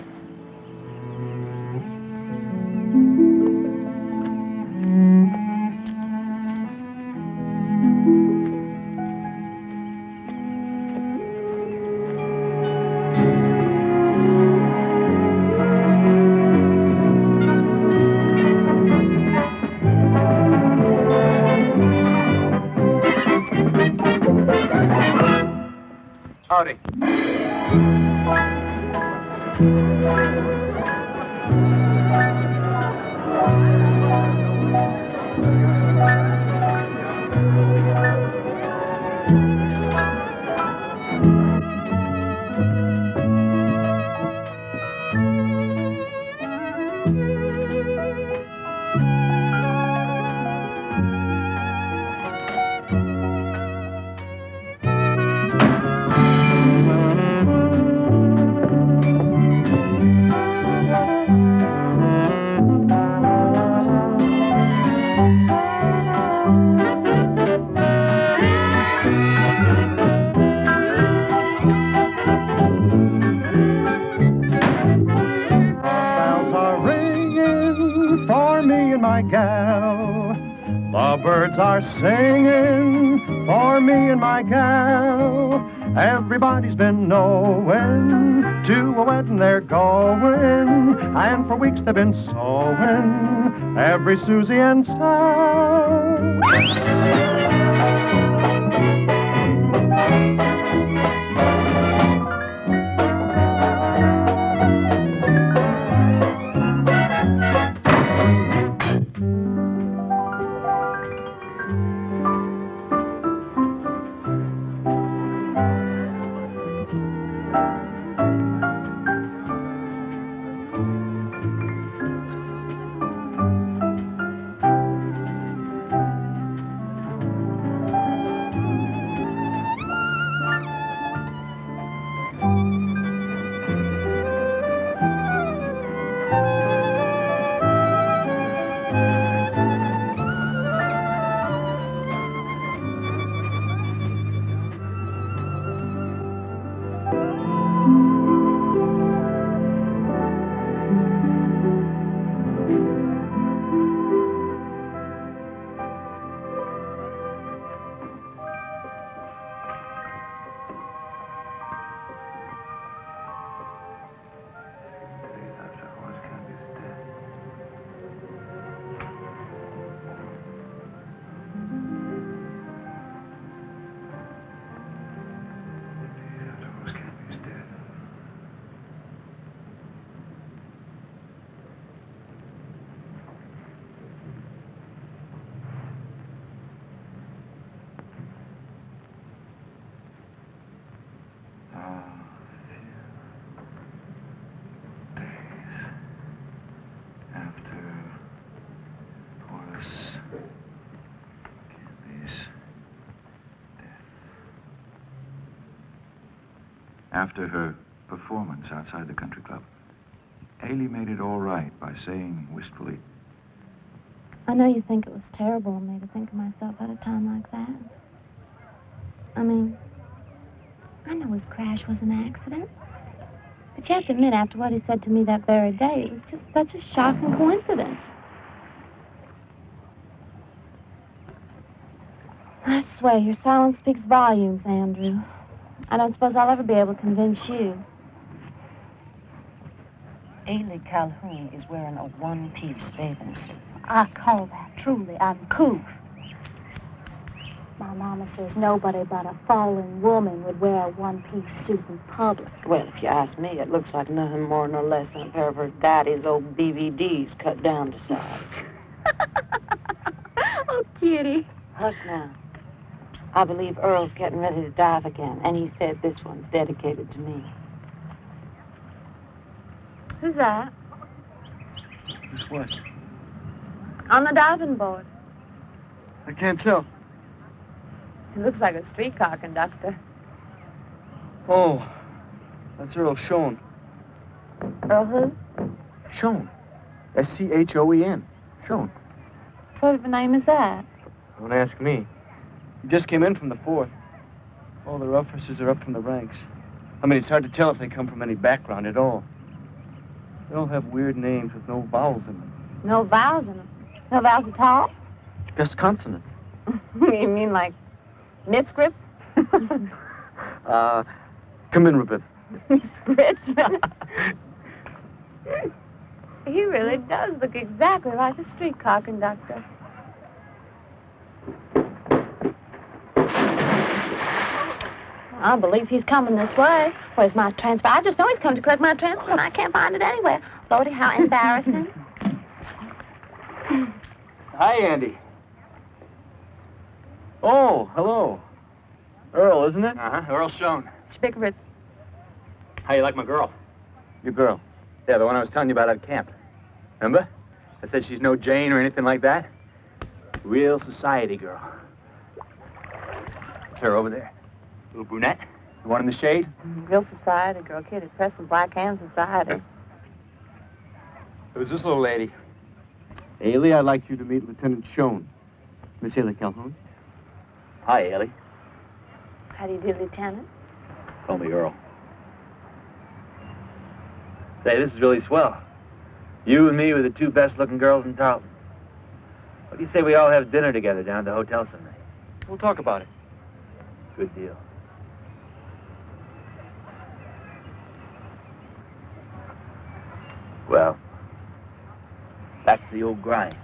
Howdy. Bells are ringing for me and my gal. The birds are singing for me and my gal. Everybody's been knowing to a wedding they're going, and for weeks they've been sewing every Susie and Sal. After her performance outside the country club, Ailey made it all right by saying wistfully, I know you think it was terrible of me to think of myself at a time like that. I mean, I know his crash was an accident. But you have to admit, after what he said to me that very day, it was just such a shocking coincidence. I swear, your silence speaks volumes, Andrew. I don't suppose I'll ever be able to convince you. Ailey Calhoun is wearing a one-piece bathing suit. I call that truly uncouth. My mama says nobody but a fallen woman would wear a one-piece suit in public. Well, if you ask me, it looks like nothing more nor less than a pair of her daddy's old BVDs cut down to size. Oh, Kitty. Hush now. I believe Earl's getting ready to dive again, and he said this one's dedicated to me. Who's that? Who's what? On the diving board. I can't tell. He looks like a streetcar conductor. Oh, that's Earl Schoen. Earl who? Schoen. S-C-H-O-E-N. Schoen. What sort of a name is that? Don't ask me. He just came in from the 4th. All the officers are up from the ranks. I mean, it's hard to tell if they come from any background at all. They all have weird names with no vowels in them. No vowels in them? No vowels at all? Just consonants. You mean like mid-scripts? Come in, Rebecca. Spritzman. He really does look exactly like a streetcar conductor. I believe he's coming this way. Where's my transfer? I just know he's come to collect my transfer, and I can't find it anywhere. Lordy, how embarrassing. Hi, Andy. Oh, hello. Earl, isn't it? Uh-huh, Earl Schoen. Spickeritz. How you like my girl? Your girl. Yeah, the one I was telling you about at camp. Remember? I said she's no Jane or anything like that. Real society girl. It's her over there. Little brunette. The one in the shade. Real society girl, Kitty Preston, Black Hand Society. It was this little lady. Ailey, I'd like you to meet Lieutenant Schoen. Miss Ailey Calhoun. Hi, Ailey. How do you do, Lieutenant? Call me Earl. Say, this is really swell. You and me were the two best-looking girls in Tarleton. What do you say we all have dinner together down at the hotel someday? We'll talk about it. Good deal. Well, back to the old grind.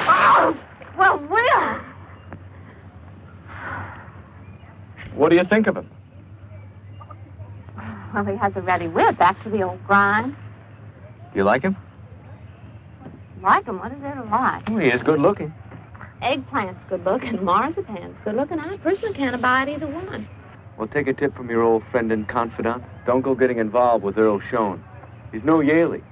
Oh! Well, Will! What do you think of him? Well, he has a ready wit. Back to the old grind. Do you like him? Like him? What is there to like? Well, he is good looking. Eggplant's good looking. Marzipan's good looking. I personally can't abide either one. Well, take a tip from your old friend and confidant. Don't go getting involved with Earl Schoen. He's no Yaley.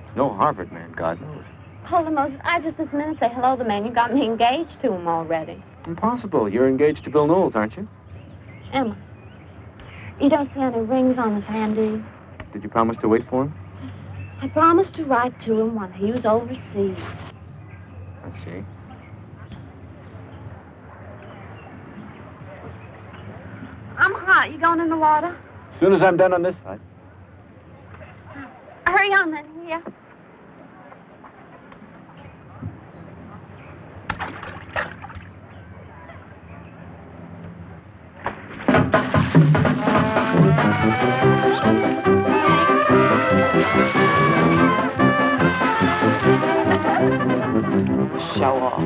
He's no Harvard man, God knows. Hold on, Moses. I just this minute say hello to the man. You got me engaged to him already. Impossible. You're engaged to Bill Knowles, aren't you? Emma, you don't see any rings on his hand, do you? Did you promise to wait for him? I promised to write to him when he was overseas. I see. I'm hot. You going in the water? As soon as I'm done on this side. Hurry on then. Yeah. Show off.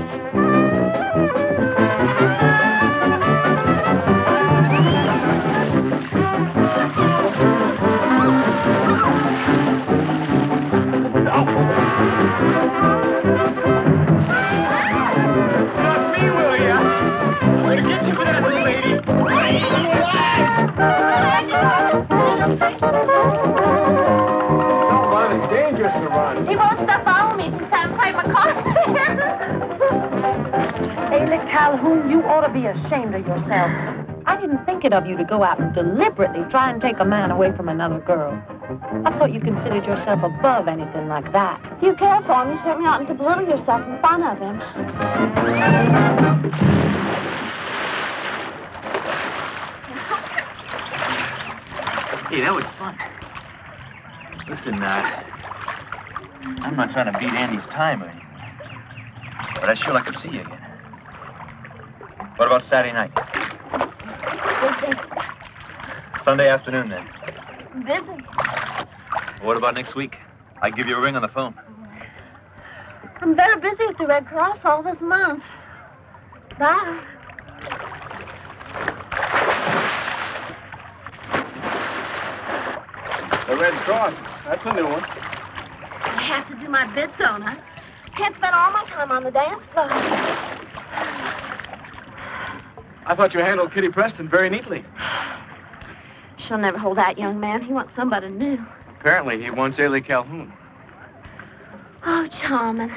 He won't stop following me since I played my cards. Ailey Calhoun, you ought to be ashamed of yourself. I didn't think it of you to go out and deliberately try and take a man away from another girl. I thought you considered yourself above anything like that. If you care for him, you certainly oughtn't to belittle yourself in front of him. Hey, that was fun. Listen, I'm not trying to beat Andy's time or anything, but I'd sure like to see you again. What about Saturday night? Busy. Sunday afternoon, then. Busy. What about next week? I'd give you a ring on the phone. I'm very busy at the Red Cross all this month. Bye. The Red Cross. That's a new one. I have to do my bit, don't I? Can't spend all my time on the dance floor. I thought you handled Kitty Preston very neatly. She'll never hold that young man. He wants somebody new. Apparently, he wants Ailey Calhoun. Oh, charming.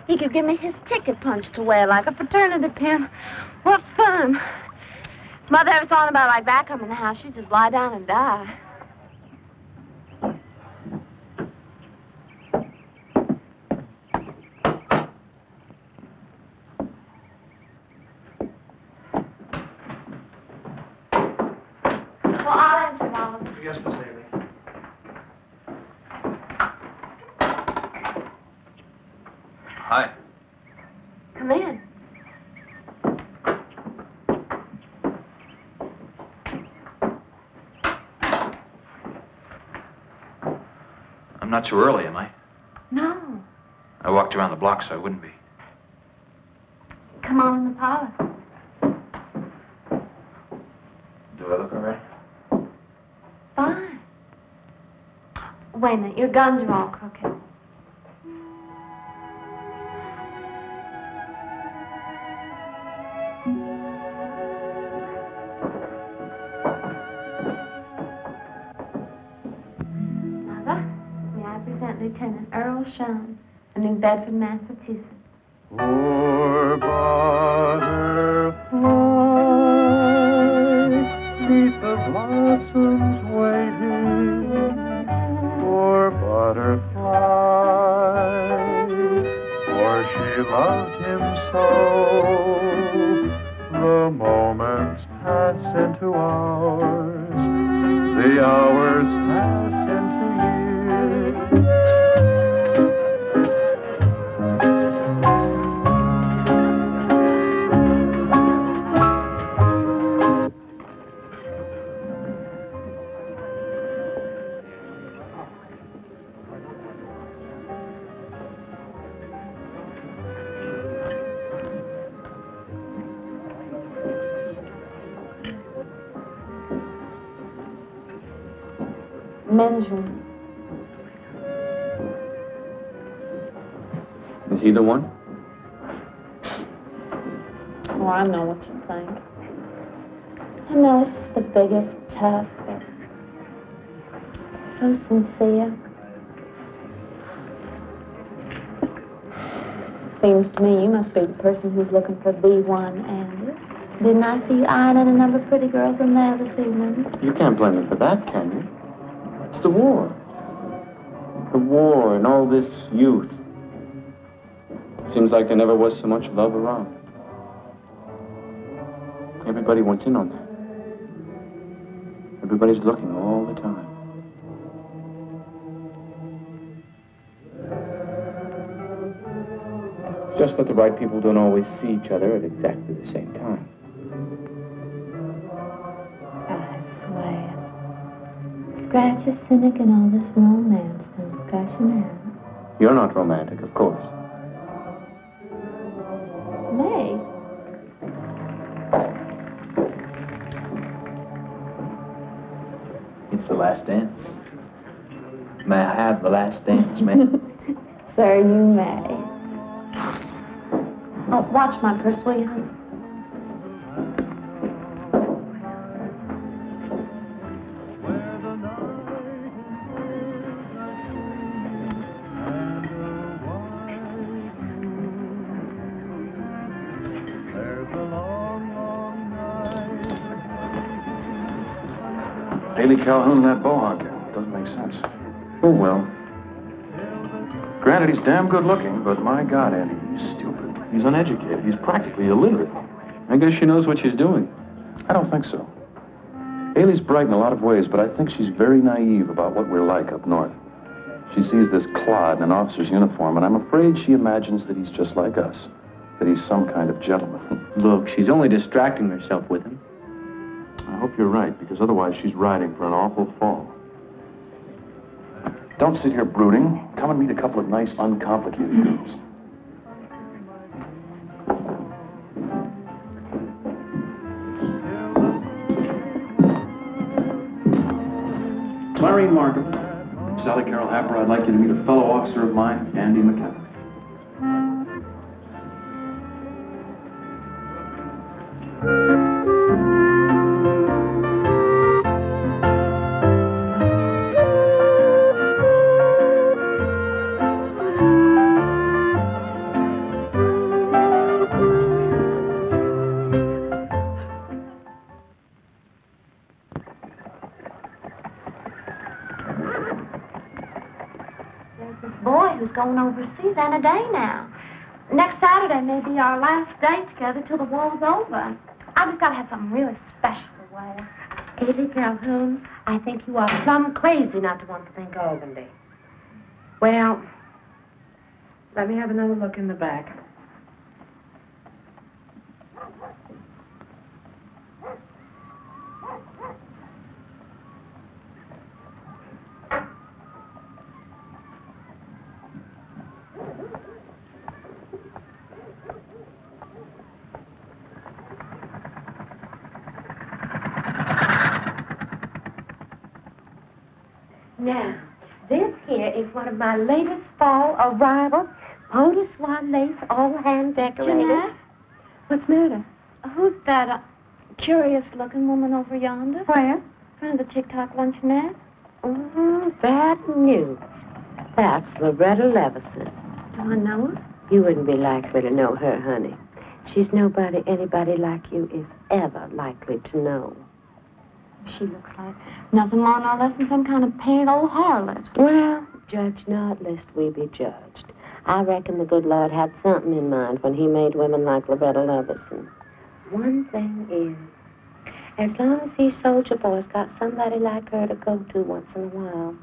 He could give me his ticket punch to wear like a fraternity pin. What fun. If Mother ever saw anybody like that come in the house, she'd just lie down and die. Well, I'll answer, Mama. Yes, Miss Ailey. Hi. Come in. I'm not too early, am I? No. I walked around the block so I wouldn't be. come on in the parlor. Do I look all right? Fine. Wait a minute, your guns are all crooked. Mother, may I present Lieutenant Earl Shum of New Bedford, Massachusetts. Poor butterfly, neath the blossoms waiting. Poor butterfly, for she loved him so. The moments pass into hours, the hours pass into years. Men's room. Is he the one? Oh, I know what you think. I know it's just the biggest tough, but so sincere. Seems to me you must be the person who's looking for the one, Andy. Didn't I see you eyeing at a number of pretty girls in there this evening? You can't blame me for that, can you? It's the war. The war and all this youth. Seems like there never was so much love around. Everybody wants in on that. Everybody's looking all the time. It's just that the right people don't always see each other at exactly the same time. Scratch a cynic and all this romance comes gushing out. You're not romantic, of course. May. It's the last dance. May I have the last dance, ma'am? Sir, you may. Oh, watch my purse, will you, honey? Haley Calhoun, that Mohawk. Doesn't make sense. Oh, well. Granted, he's damn good looking, but my God, Andy, he's stupid. He's uneducated. He's practically illiterate. I guess she knows what she's doing. I don't think so. Haley's bright in a lot of ways, but I think she's very naive about what we're like up north. She sees this clod in an officer's uniform, and I'm afraid she imagines that he's just like us, that he's some kind of gentleman. Look, she's only distracting herself with him. I hope you're right, because otherwise she's riding for an awful fall. Don't sit here brooding. Come and meet a couple of nice, uncomplicated girls. Clarine Markham. Sally Carol Happer, I'd like you to meet a fellow officer of mine, Andy McKenna. Going overseas any day now. Next Saturday may be our last day together till the war's over. I just gotta have something really special to wear. Haley Calhoun, I think you are plumb crazy not to want to think Albany. Well, let me have another look in the back. Now, this here is one of my latest fall arrivals. Peau de soie lace, all hand decorated. Jeanette? What's the matter? Who's that curious-looking woman over yonder? Where? In front of the TikTok luncheonette. Oh, bad news. That's Loretta Levison. Do I know her? You wouldn't be likely to know her, honey. She's nobody anybody like you is ever likely to know. She looks like nothing more nor less than some kind of painted old harlot. Well, judge not, lest we be judged. I reckon the good Lord had something in mind when he made women like Loretta Levison. One thing is, as long as these soldier boys got somebody like her to go to once in a while,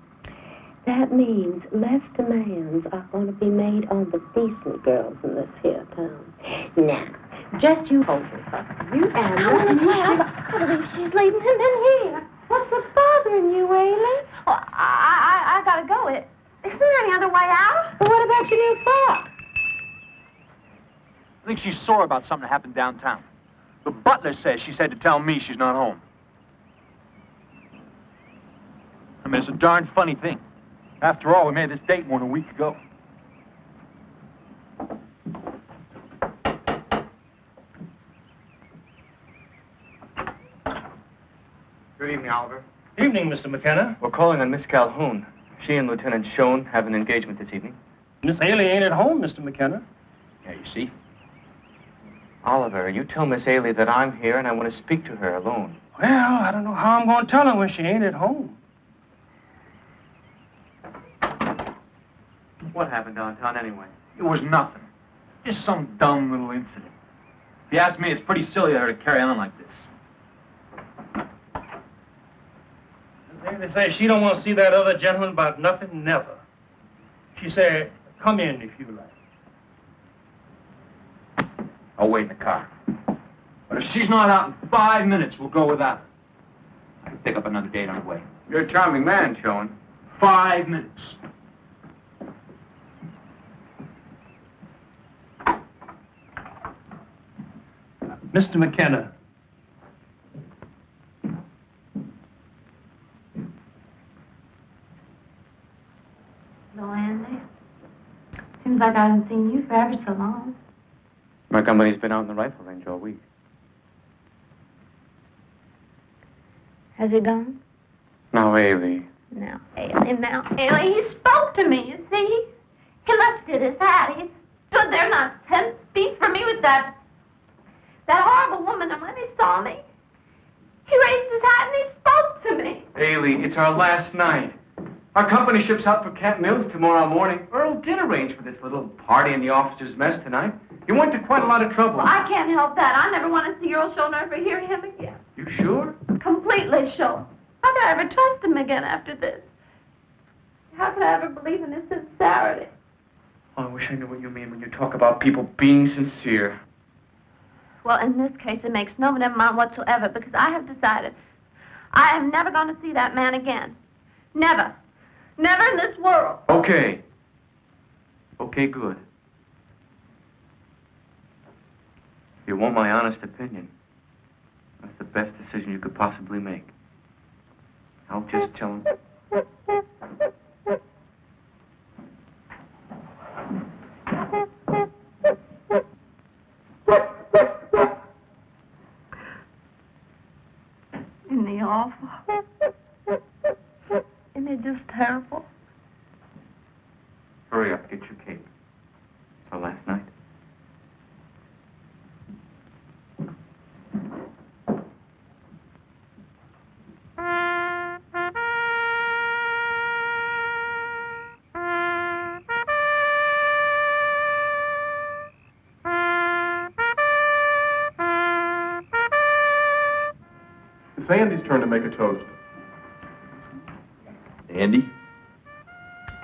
that means less demands are going to be made on the decent girls in this here town. Now, just you hold her, Papa. You and I want to swear. I believe she's leaving him in here. What's the bothering you, Ailey? Well, I gotta go. Isn't there any other way out? Well, what about your new frock? I think she's sore about something that happened downtown. The butler says she said to tell me she's not home. I mean, it's a darn funny thing. After all, we made this date more than a week ago. Good evening, Oliver. Evening, Mr. McKenna. We're calling on Miss Calhoun. She and Lieutenant Schoen have an engagement this evening. Miss Ailey ain't at home, Mr. McKenna. Yeah, you see? Oliver, you tell Miss Ailey that I'm here and I want to speak to her alone. Well, I don't know how I'm going to tell her when she ain't at home. What happened downtown anyway? It was nothing. Just some dumb little incident. If you ask me, it's pretty silly of her to carry on like this. Miss Ailey says she don't want to see that other gentleman about nothing, never. She said, come in if you like. I'll wait in the car. But if she's not out in 5 minutes, we'll go without her. I can pick up another date on the way. You're a charming man, Schoen. 5 minutes. Mr. McKenna. Hello, Andy. Seems like I haven't seen you for ever so long. My company's been out in the rifle range all week. Has he gone? Now, Ailey. Now, Ailey, he spoke to me, you see? He lifted his hat. He stood there not 10 feet from me with that horrible woman, and when he saw me, he raised his hat and he spoke to me. Ailey, it's our last night. Our company ships out for Camp Mills tomorrow morning. Earl did arrange for this little party in the officers' mess tonight. He went to quite a lot of trouble. Well, I can't help that. I never want to see Earl Schoen or ever hear him again. You sure? Completely sure. How could I ever trust him again after this? How could I ever believe in his sincerity? Oh, I wish I knew what you mean when you talk about people being sincere. Well, in this case, it makes no mind whatsoever, because I have decided I am never going to see that man again. Never. Never in this world. Okay. Okay, good. If you want my honest opinion, that's the best decision you could possibly make. I'll just tell him. Isn't he awful? Isn't it just terrible? Hurry up, get your cape. It's our last night. It's Andy's turn to make a toast. Andy?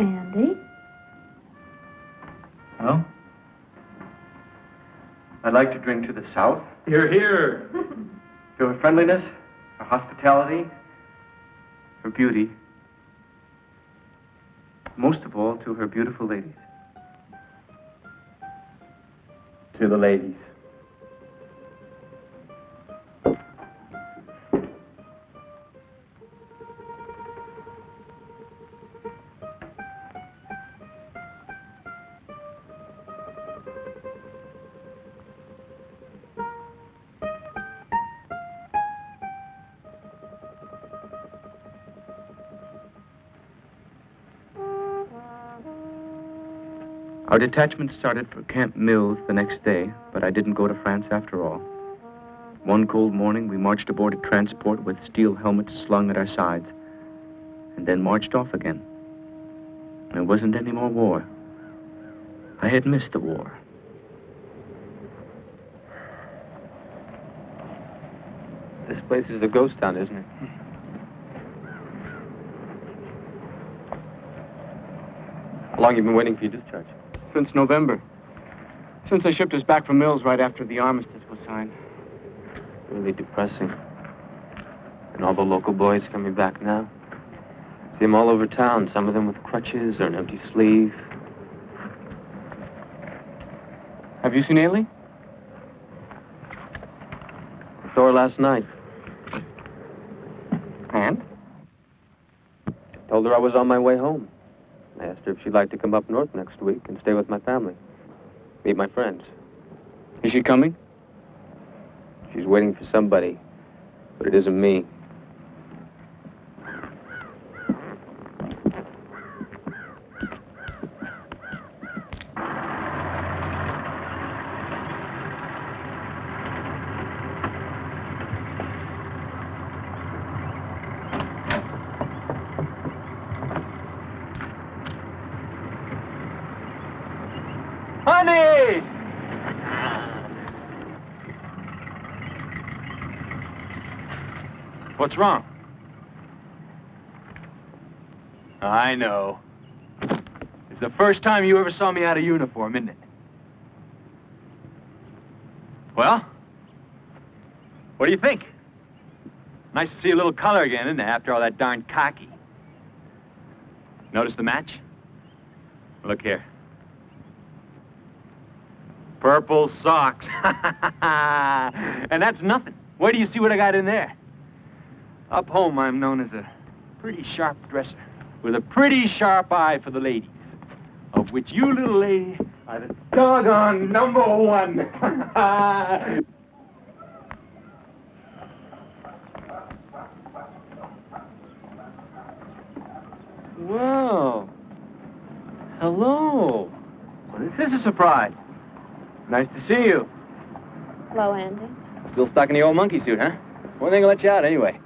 Andy? Well, I'd like to drink to the South. Hear, hear. To her friendliness, her hospitality, her beauty. Most of all, to her beautiful ladies. To the ladies. Our detachment started for Camp Mills the next day, but I didn't go to France after all. One cold morning, we marched aboard a transport with steel helmets slung at our sides, and then marched off again. There wasn't any more war. I had missed the war. This place is a ghost town, isn't it? How long you been waiting for your discharge? Since November. Since they shipped us back from Mills right after the armistice was signed. Really depressing. And all the local boys coming back now. See them all over town, some of them with crutches or an empty sleeve. Have you seen Ailey? I saw her last night. And? Told her I was on my way home. I asked her if she'd like to come up north next week and stay with my family. Meet my friends. Is she coming? She's waiting for somebody, but it isn't me. Honey! What's wrong? I know. It's the first time you ever saw me out of uniform, isn't it? Well, what do you think? Nice to see a little color again, isn't it, after all that darn khaki? Notice the match? Look here. Purple socks. And that's nothing. Where do you see what I got in there? Up home, I'm known as a pretty sharp dresser with a pretty sharp eye for the ladies, of which you little lady are the doggone number one. Whoa. Hello. Well, this is a surprise. Nice to see you. Hello, Andy. Still stuck in the old monkey suit, huh? When are they gonna let you out anyway?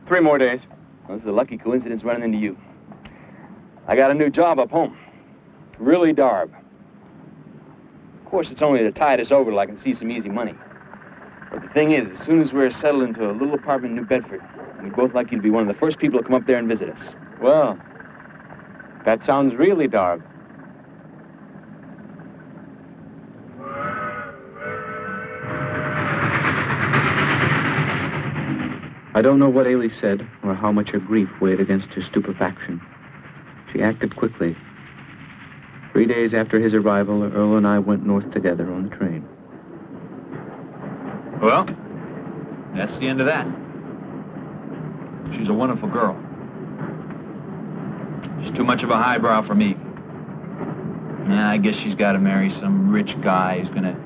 3 more days. Well, this is a lucky coincidence running into you. I got a new job up home. Really darb. Of course, it's only to tide us over till I can see some easy money. But the thing is, as soon as we're settled into a little apartment in New Bedford, we'd both like you to be one of the first people to come up there and visit us. Well, that sounds really dark. I don't know what Ailey said or how much her grief weighed against her stupefaction. She acted quickly. 3 days after his arrival, Earl and I went north together on the train. Well, that's the end of that. She's a wonderful girl. She's too much of a highbrow for me. Yeah, I guess she's got to marry some rich guy who's going to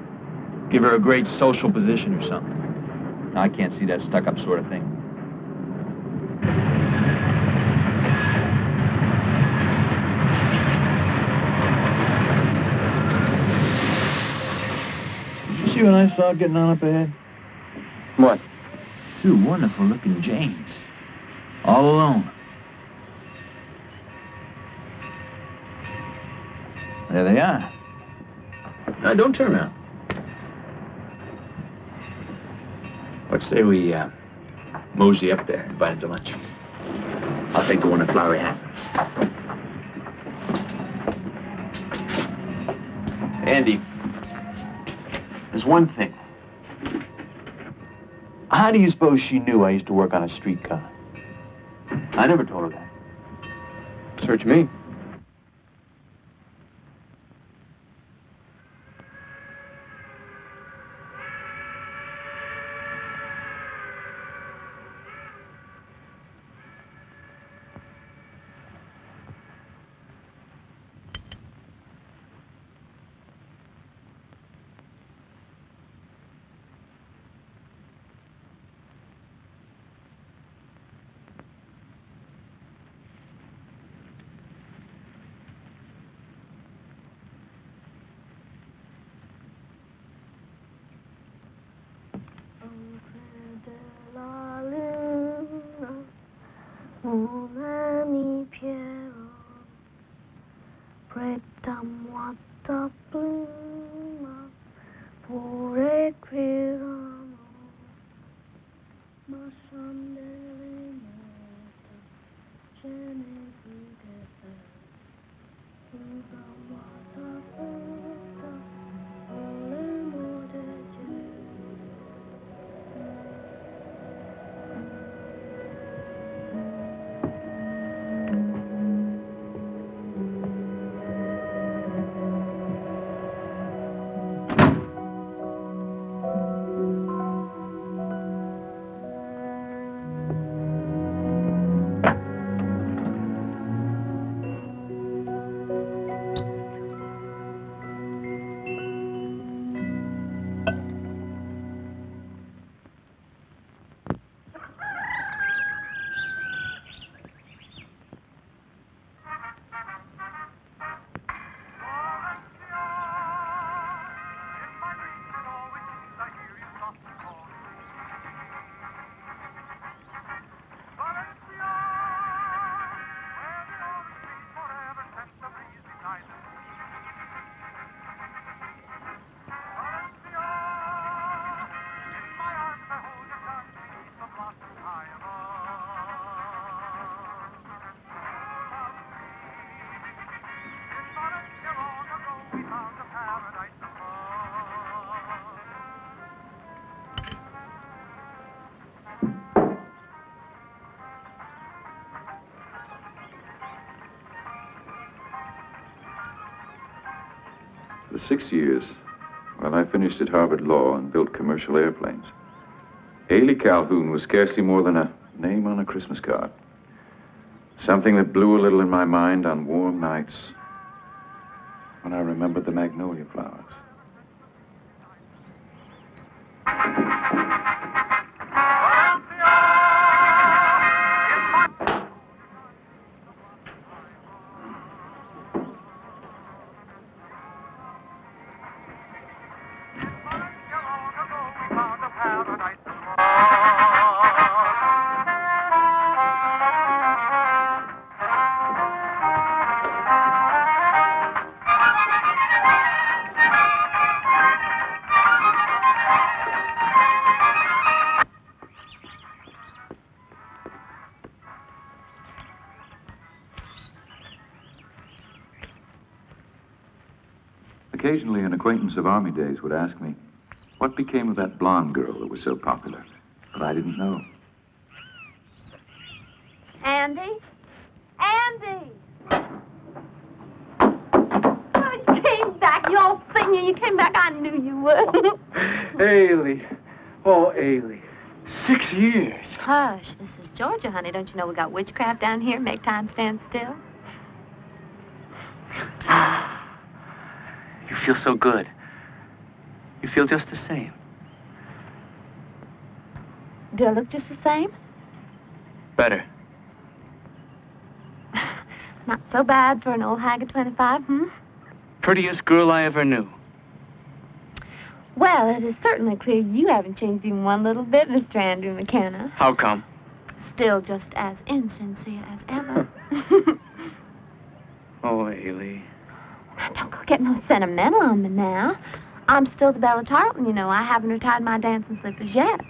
give her a great social position or something. I can't see that stuck-up sort of thing. Did you see what I saw getting on up ahead? What? 2 wonderful-looking Janes. All alone. There they are. Now, don't turn around. Let's say we mosey up there, invite him to lunch. I'll take the one in Flowery Hat. Andy, there's one thing. How do you suppose she knew I used to work on a streetcar? I never told her that. Search me. many Piero, pretam vata pluma, pure quirano, ma sandele morta, gene videte, pretam vata pluma, ole morte. For 6 years, while I finished at Harvard Law and built commercial airplanes, Ailey Calhoun was scarcely more than a name on a Christmas card. Something that blew a little in my mind on warm nights when I remembered the magnolia flowers. Occasionally, an acquaintance of Army days would ask me, what became of that blonde girl that was so popular? But I didn't know. Andy? Andy! Oh, you came back, you old singer. You came back. I knew you would. Ailey. Oh, Ailey. 6 years. Hush, this is Georgia, honey. Don't you know we got witchcraft down here? Make time stand still. You feel so good. You feel just the same. Do I look just the same? Better. Not so bad for an old hag of 25, Prettiest girl I ever knew. Well, it is certainly clear you haven't changed even one little bit, Mr. Andrew McKenna. How come? Still just as insincere as ever. Oh, Ailey. Now, don't go get no sentimental on me now. I'm still the Bella Tarleton, you know. I haven't retired my dancing slippers yet.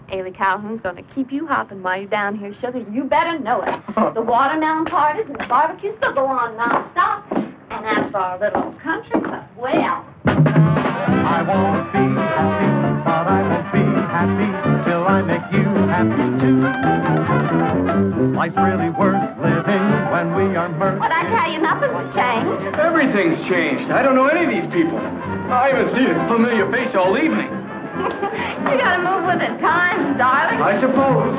Ailey Calhoun's gonna keep you hopping while you're down here, sugar. You better know it. The watermelon parties and the barbecues still go on non-stop. And as for our little old country club, well... I won't be happy, but I won't be happy till I make you happy too. Life's really worth living when we are merged. But I tell you, nothing's changed. Everything's changed. I don't know any of these people. I haven't seen a familiar face all evening. You gotta move with the times, darling. I suppose.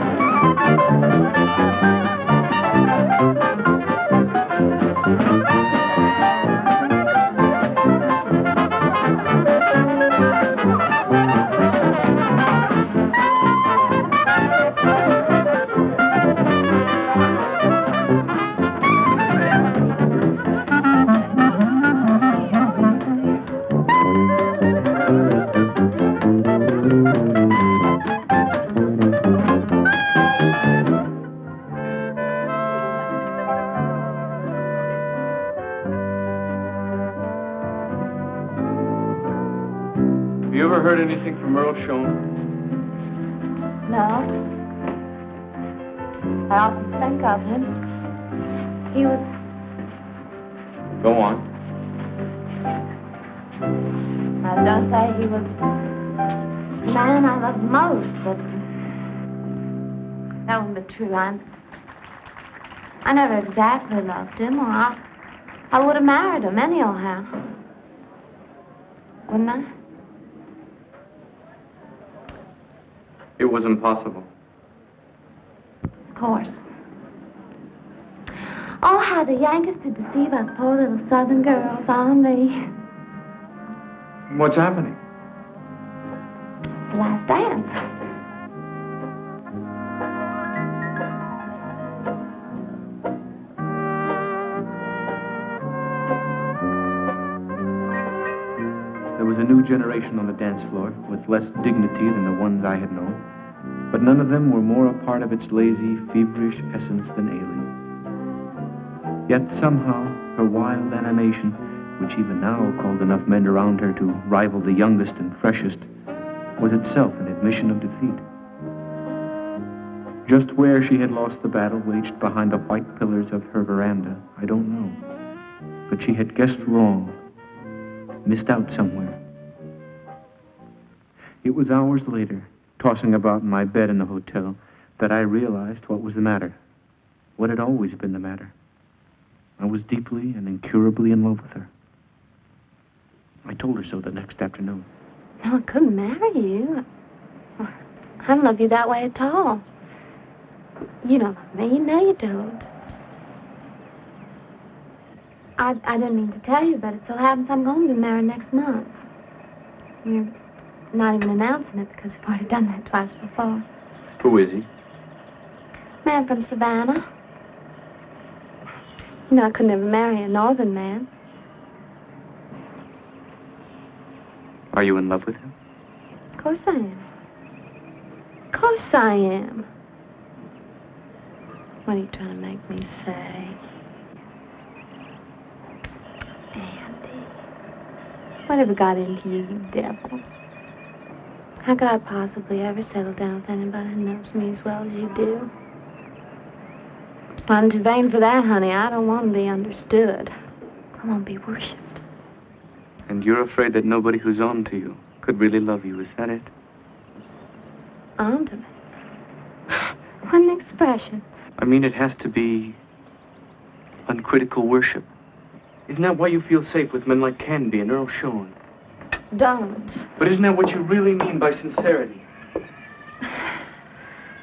from Earl Schoen? No. I often think of him. He was... Go on. I was going to say he was the man I loved most, but that wouldn't be true. I never exactly loved him, or I would have married him anyhow. Wouldn't I? It was impossible. Of course. Oh, how the Yankees did deceive us poor little Southern girls, on me. What's happening? The last dance. There was a new generation on the dance floor, with less dignity than the ones I had known, but none of them were more a part of its lazy, feverish essence than Ailey. Yet somehow, her wild animation, which even now called enough men around her to rival the youngest and freshest, was itself an admission of defeat. Just where she had lost the battle waged behind the white pillars of her veranda, I don't know. But she had guessed wrong, missed out somewhere. It was hours later, tossing about in my bed in the hotel, that I realized what was the matter, what had always been the matter. I was deeply and incurably in love with her. I told her so the next afternoon. No, I couldn't marry you. I don't love you that way at all. You don't love me. You know you don't. I didn't mean to tell you, but it so happens I'm going to be married next month. We're not even announcing it because we've already done that twice before. Who is he? Man from Savannah. You know, I could never marry a northern man. Are you in love with him? Of course I am. Of course I am. What are you trying to make me say? Andy, whatever got into you, you devil? How could I possibly ever settle down with anybody who knows me as well as you do? I'm too vain for that, honey. I don't want to be understood. I want to be worshipped. And you're afraid that nobody who's on to you could really love you, is that it? On to me? What an expression. I mean, it has to be uncritical worship. Isn't that why you feel safe with men like Canby and Earl Schoen? Don't. But isn't that what you really mean by sincerity?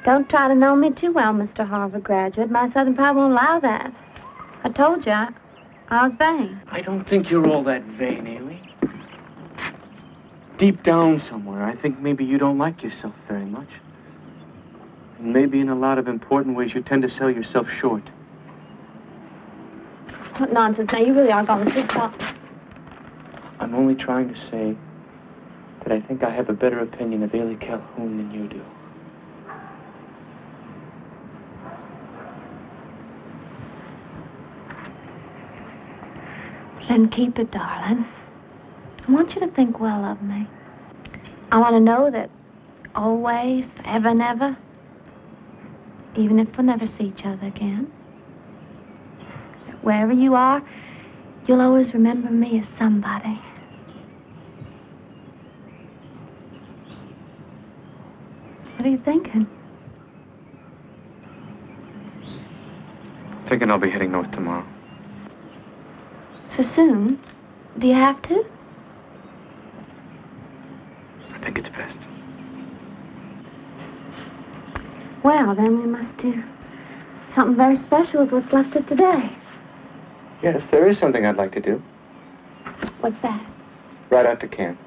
Don't try to know me too well, Mr. Harvard graduate. My Southern pride won't allow that. I told you, I was vain. I don't think you're all that vain, Ailey. Deep down somewhere, I think maybe you don't like yourself very much. And maybe in a lot of important ways you tend to sell yourself short. What nonsense. Now, you really are going too far. I'm only trying to say that I think I have a better opinion of Ailey Calhoun than you do. Then keep it, darling. I want you to think well of me. I want to know that always, forever and ever, even if we'll never see each other again, that wherever you are, you'll always remember me as somebody. What are you thinking? Thinking I'll be heading north tomorrow. So soon? Do you have to? I think it's best. Well, then we must do something very special with what's left of the day. Yes, there is something I'd like to do. What's that? Right out to camp.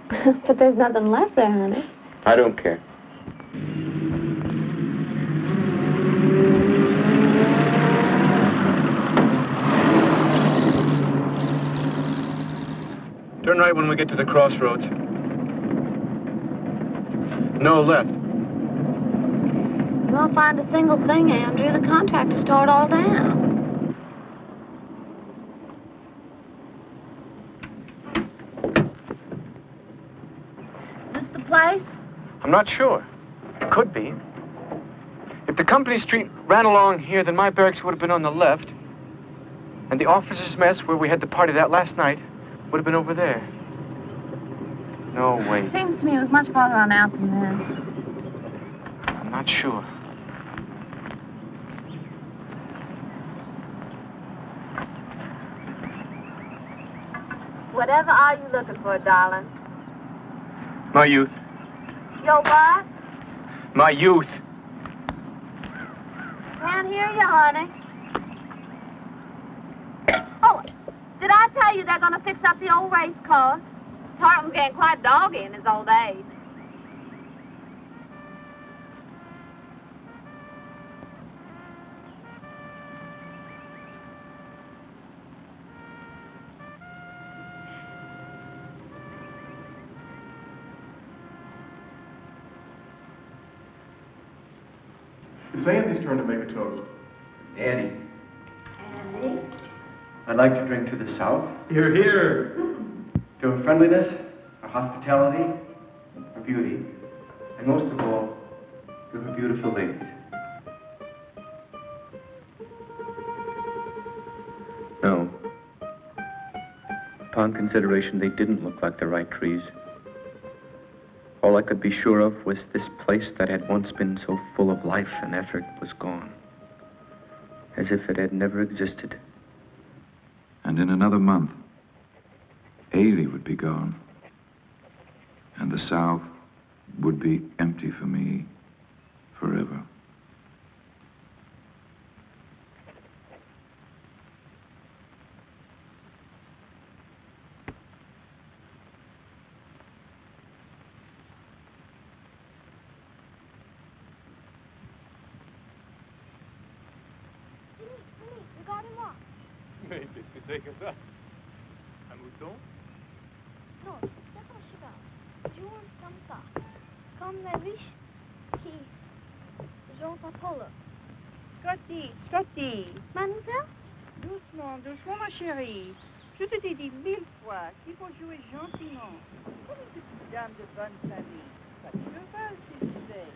But there's nothing left there, honey. I don't care. Turn right when we get to the crossroads. No, left. You won't find a single thing, Andrew. The contractors tore it all down. This I'm not sure. It could be. If the company street ran along here, then my barracks would have been on the left. And the officers' mess, where we had the party that last night, would have been over there. No, wait. Seems to me it was much farther on out than this. I'm not sure. Whatever are you looking for, darling? My youth. Your what? My youth. Can't hear you, honey. Oh, did I tell you they're going to fix up the old race course? Tarleton's getting quite doggy in his old age. It's Andy's turn to make a toast. Andy, Andy? I'd like to drink to the South. Here, here. To her friendliness, her hospitality, her beauty, and most of all, to her beautiful ladies. No. Upon consideration, they didn't look like the right trees. All I could be sure of was this place that had once been so full of life and effort was gone. As if it had never existed. And in another month, Ailey would be gone. And the South would be empty for me forever. Regardez-moi. Mais qu'est-ce que c'est que ça? Un mouton? Non, c'est un cheval. Jaune comme ça. Comme les riches qui jouent à polo. Scotty. Mademoiselle? Doucement, doucement, ma chérie. Je te t'ai dit 1000 fois qu'il faut jouer gentiment. Comme une petite dame de bonne famille. Pas de cheval, s'il vous plaît.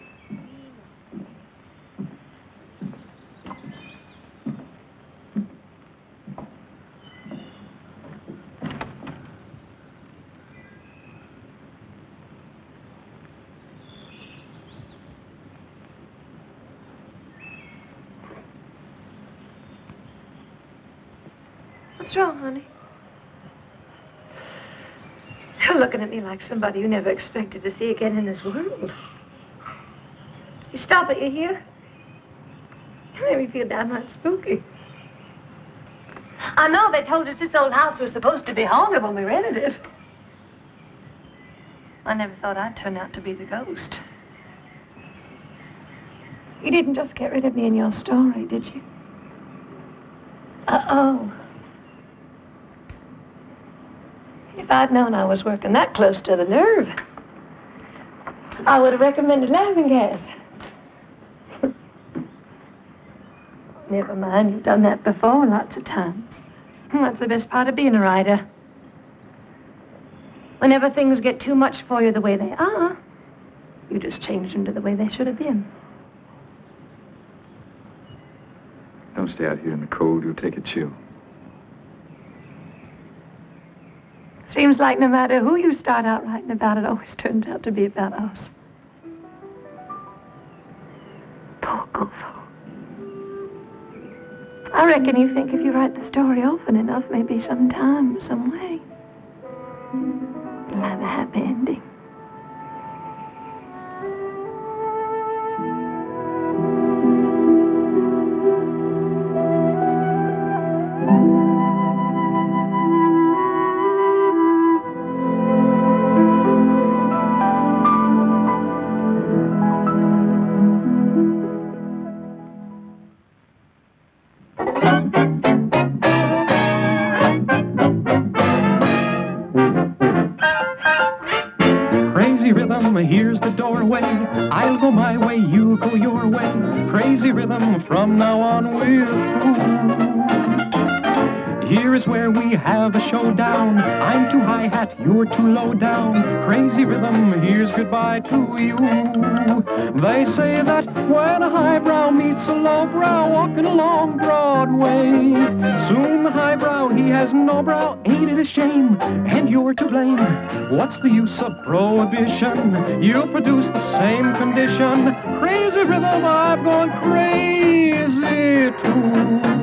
What's wrong, honey? You're looking at me like somebody you never expected to see again in this world. You stop it, you hear? You made me feel downright spooky. I know they told us this old house was supposed to be haunted when we rented it. I never thought I'd turn out to be the ghost. You didn't just get rid of me in your story, did you? Uh-oh. If I'd known I was working that close to the nerve, I would have recommended laughing gas. Never mind, you've done that before lots of times. That's the best part of being a writer. Whenever things get too much for you the way they are, you just change them to the way they should have been. Don't stay out here in the cold. You'll take a chill. Seems like no matter who you start out writing about, it always turns out to be about us. Poor Gulfo. I reckon you think if you write the story often enough, maybe sometime, some way, you'll have a happy ending. Here's the doorway. I'll go my way, you go your way. Crazy rhythm, from now on we're cool. Here is where we have a showdown. I'm too hi-hat, you're too low down. Crazy rhythm, here's goodbye to you. They say that when a highbrow meets a lowbrow walking along Broadway, soon the highbrow, he has no brow. Ain't it a shame? And you're to blame. What's the use of prohibition? You'll produce the same condition. Crazy rhythm, I've gone crazy too.